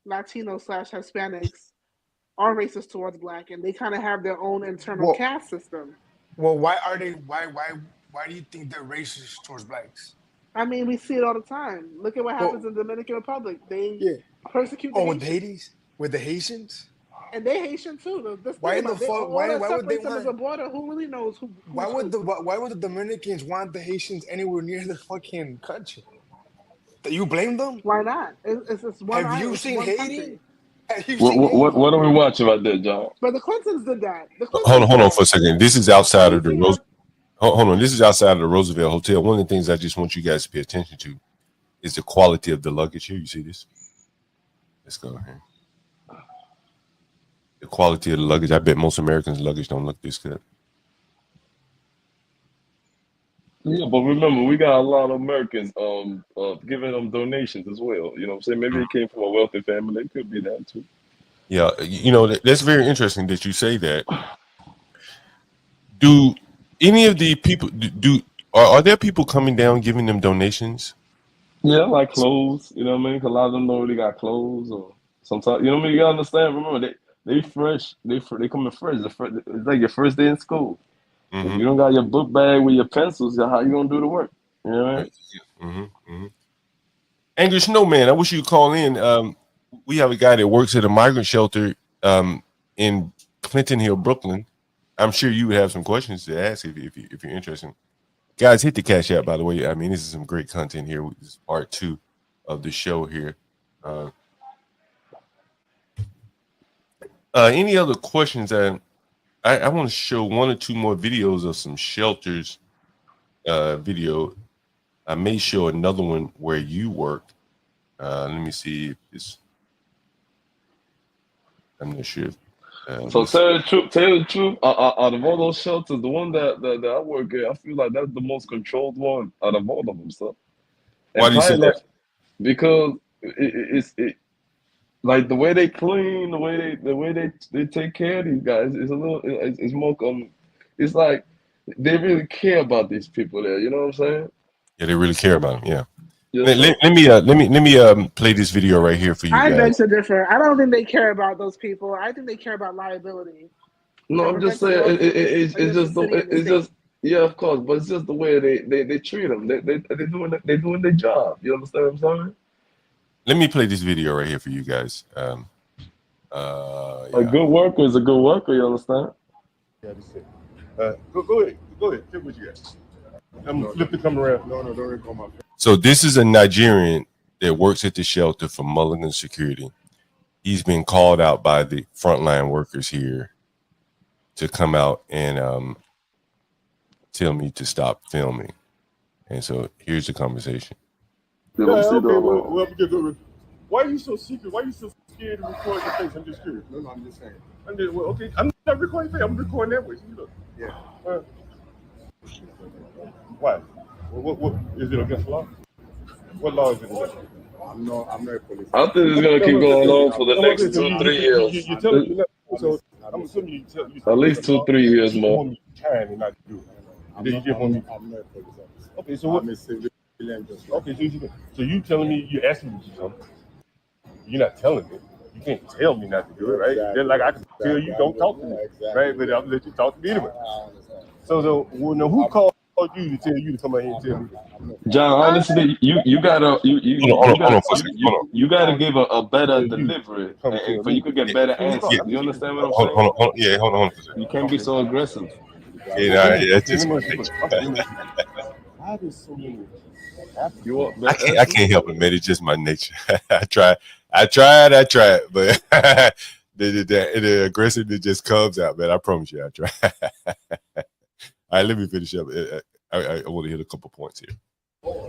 Latino/Hispanics are racist towards black, and they kind of have their own internal caste system. Well, why are they? Why do you think they're racist towards blacks? I mean, we see it all the time. Look at what happens in the Dominican Republic. They persecute. With the Haitians. And they Haitian too. Why in the fuck? Why would they want the border? Who really knows who? Why would the Dominicans want the Haitians anywhere near the fucking country? Do you blame them? Why not? It's one. Have you seen Haiti? What are we watching about that, John? But the Clintons did that. Hold on for a second. This is outside of the Hold on. This is outside of the Roosevelt Hotel. One of the things I just want you guys to pay attention to is the quality of the luggage here. You see this? Let's go here. The quality of the luggage. I bet most Americans' luggage don't look this good. Yeah, but remember, we got a lot of Americans giving them donations as well. You know what I'm saying? Maybe it came from a wealthy family. It could be that too. Yeah, that's very interesting that you say that, Do any of the people are there people coming down giving them donations? Yeah, like clothes. You know what I mean? 'Cause a lot of them already got clothes, or sometimes you know what I mean. You gotta understand. Remember, they fresh. They coming fresh. It's like your first day in school. If you don't got your book bag with your pencils, how you gonna do the work? You know what I mean? Angry Snowman, I wish you'd call in. We have a guy that works at a migrant shelter in Clinton Hill, Brooklyn. I'm sure you would have some questions to ask if you're interested. Guys, hit the Cash App, by the way. I mean, this is some great content here. This is part 2 of the show here. Any other questions? I want to show 1 or 2 more videos of some shelters video. I may show another one where you worked. Let me see if this. I'm not sure. So tell the truth. Out of all those shelters, the one that I work at, I feel like that's the most controlled one out of all of them. So, Why do you say that? Because it's like the way they clean, the way they take care of these guys. It's more it's like they really care about these people there. You know what I'm saying? Yeah, they really care about them. Yeah. Yes, let me play this video right here for you I guys. beg to differ. I don't think they care about those people. I think they care about liability. No, I'm just saying it's just yeah, of course, but it's just the way they treat them. They're doing their job. You understand what I'm saying? Let me play this video right here for you guys. Yeah. A good worker is a good worker. You understand? Yeah, that's it. Go ahead. Take what you got. I'm gonna flip the camera around. No, don't record my. So this is a Nigerian that works at the shelter for Mulligan Security. He's been called out by the frontline workers here to come out and tell me to stop filming. And so here's the conversation. Yeah, okay, why are you so secret? Why are you so scared to record your face? I'm just curious. No, I'm just saying. Okay, I'm not recording your face. I'm recording that way. So you look. Yeah. Why? What is it against law? What law is it against? I'm not a police. I think it's gonna keep going on for the next 2-3 years. You tell me, so I'm assuming you tell you at least 2-3 years more. You trying and not do it. I'm not a police officer. Okay, so what? I'm a civilian. Okay, so you telling me you're asking me to do something? You're not telling me. You can't tell me not to do it, right? Exactly. Like I can tell you don't talk to me, right? But I'll let you talk to me anyway. So who called you to tell you to come out here and tell me? John, honestly, you gotta give a better delivery, so you could get better answers. You understand what I'm saying? Hold on. You can't be so aggressive. That's just my nature. I can't help it, man. It's just my nature. I tried, but the aggressiveness just comes out, man. I promise you, I try. All right, let me finish up. I want to hit a couple points here.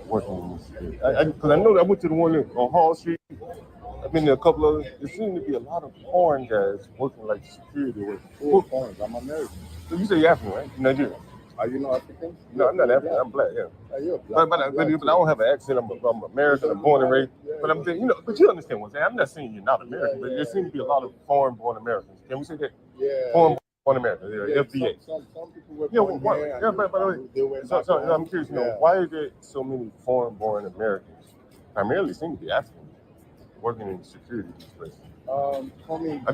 Working because I know I went to the one on Hall Street. I've been there a couple of. There seems to be a lot of foreign guys working like security work. Foreign. I'm American. So you say you're African, right? You're Nigerian. Are you not African? No, I'm not African. I'm black. Yeah. But I don't have an accent. I'm American. I'm born and raised. But I'm saying, but you understand what I'm saying. I'm not saying you're not American, but there seems to be a lot of foreign-born Americans. Can we say that? Yeah. Foreign Americans. Yeah, FBA. Some people were born here. Yeah, by the way. So I'm curious to know why is there so many foreign-born Americans, primarily seem to be African, working in security places? I'm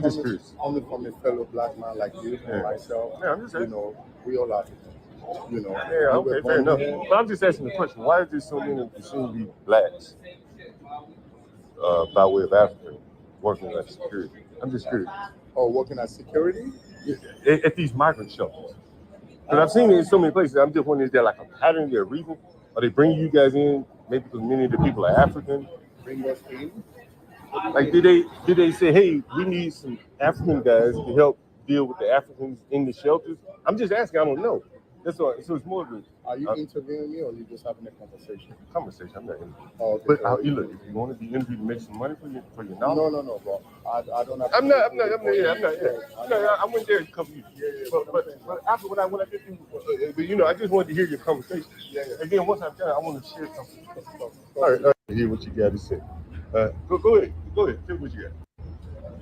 just curious. Only from a fellow black man like you and myself. Yeah, I'm just saying. We all are. Yeah, okay, fair enough. But I'm just asking the question: why is there so many seem to be blacks by way of Africa working at security? I'm just curious. Oh, working at security? At these migrant shelters. Because I've seen it in so many places. I'm just wondering, is there like a pattern, is there a reason? Are they bringing you guys in maybe because many of the people are African? Bring us in? Like, did they say, hey, we need some African guys to help deal with the Africans in the shelters? I'm just asking, I don't know. That's all. So it's more of a. Are you interviewing me or are you just having a conversation? Conversation. I'm not interviewing. Oh, okay. But look, if you want to be interviewed to make some money for your knowledge. No, bro. I don't have. I'm not. I went there a couple years. Yeah. But after when I get through, I just wanted to hear your conversation. Yeah. Again, once I'm done, I want to share something. All right. Hear what you got to say. Go ahead. Tell me what you got.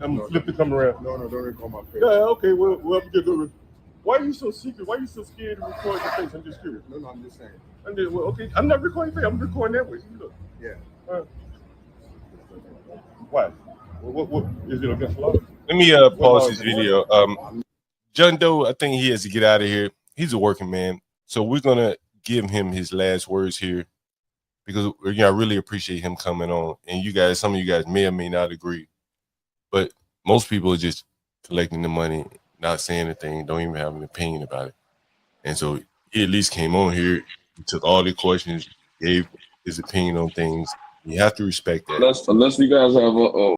I'm gonna flip the camera around. No, don't record my face. Yeah. Okay. Well, go Why are you so secret? Why are you so scared to record your face? I'm just curious. No, I'm just saying. Okay, I'm not recording your face. I'm recording that way. Look. Yeah. Why? What is it against the law? Let me pause this video. John Doe, I think he has to get out of here. He's a working man, so we're gonna give him his last words here because I really appreciate him coming on. And you guys, some of you guys may or may not agree, but most people are just collecting the money, not saying anything, don't even have an opinion about it. And so he at least came on here, he took all the questions, gave his opinion on things. You have to respect that. Unless you guys have a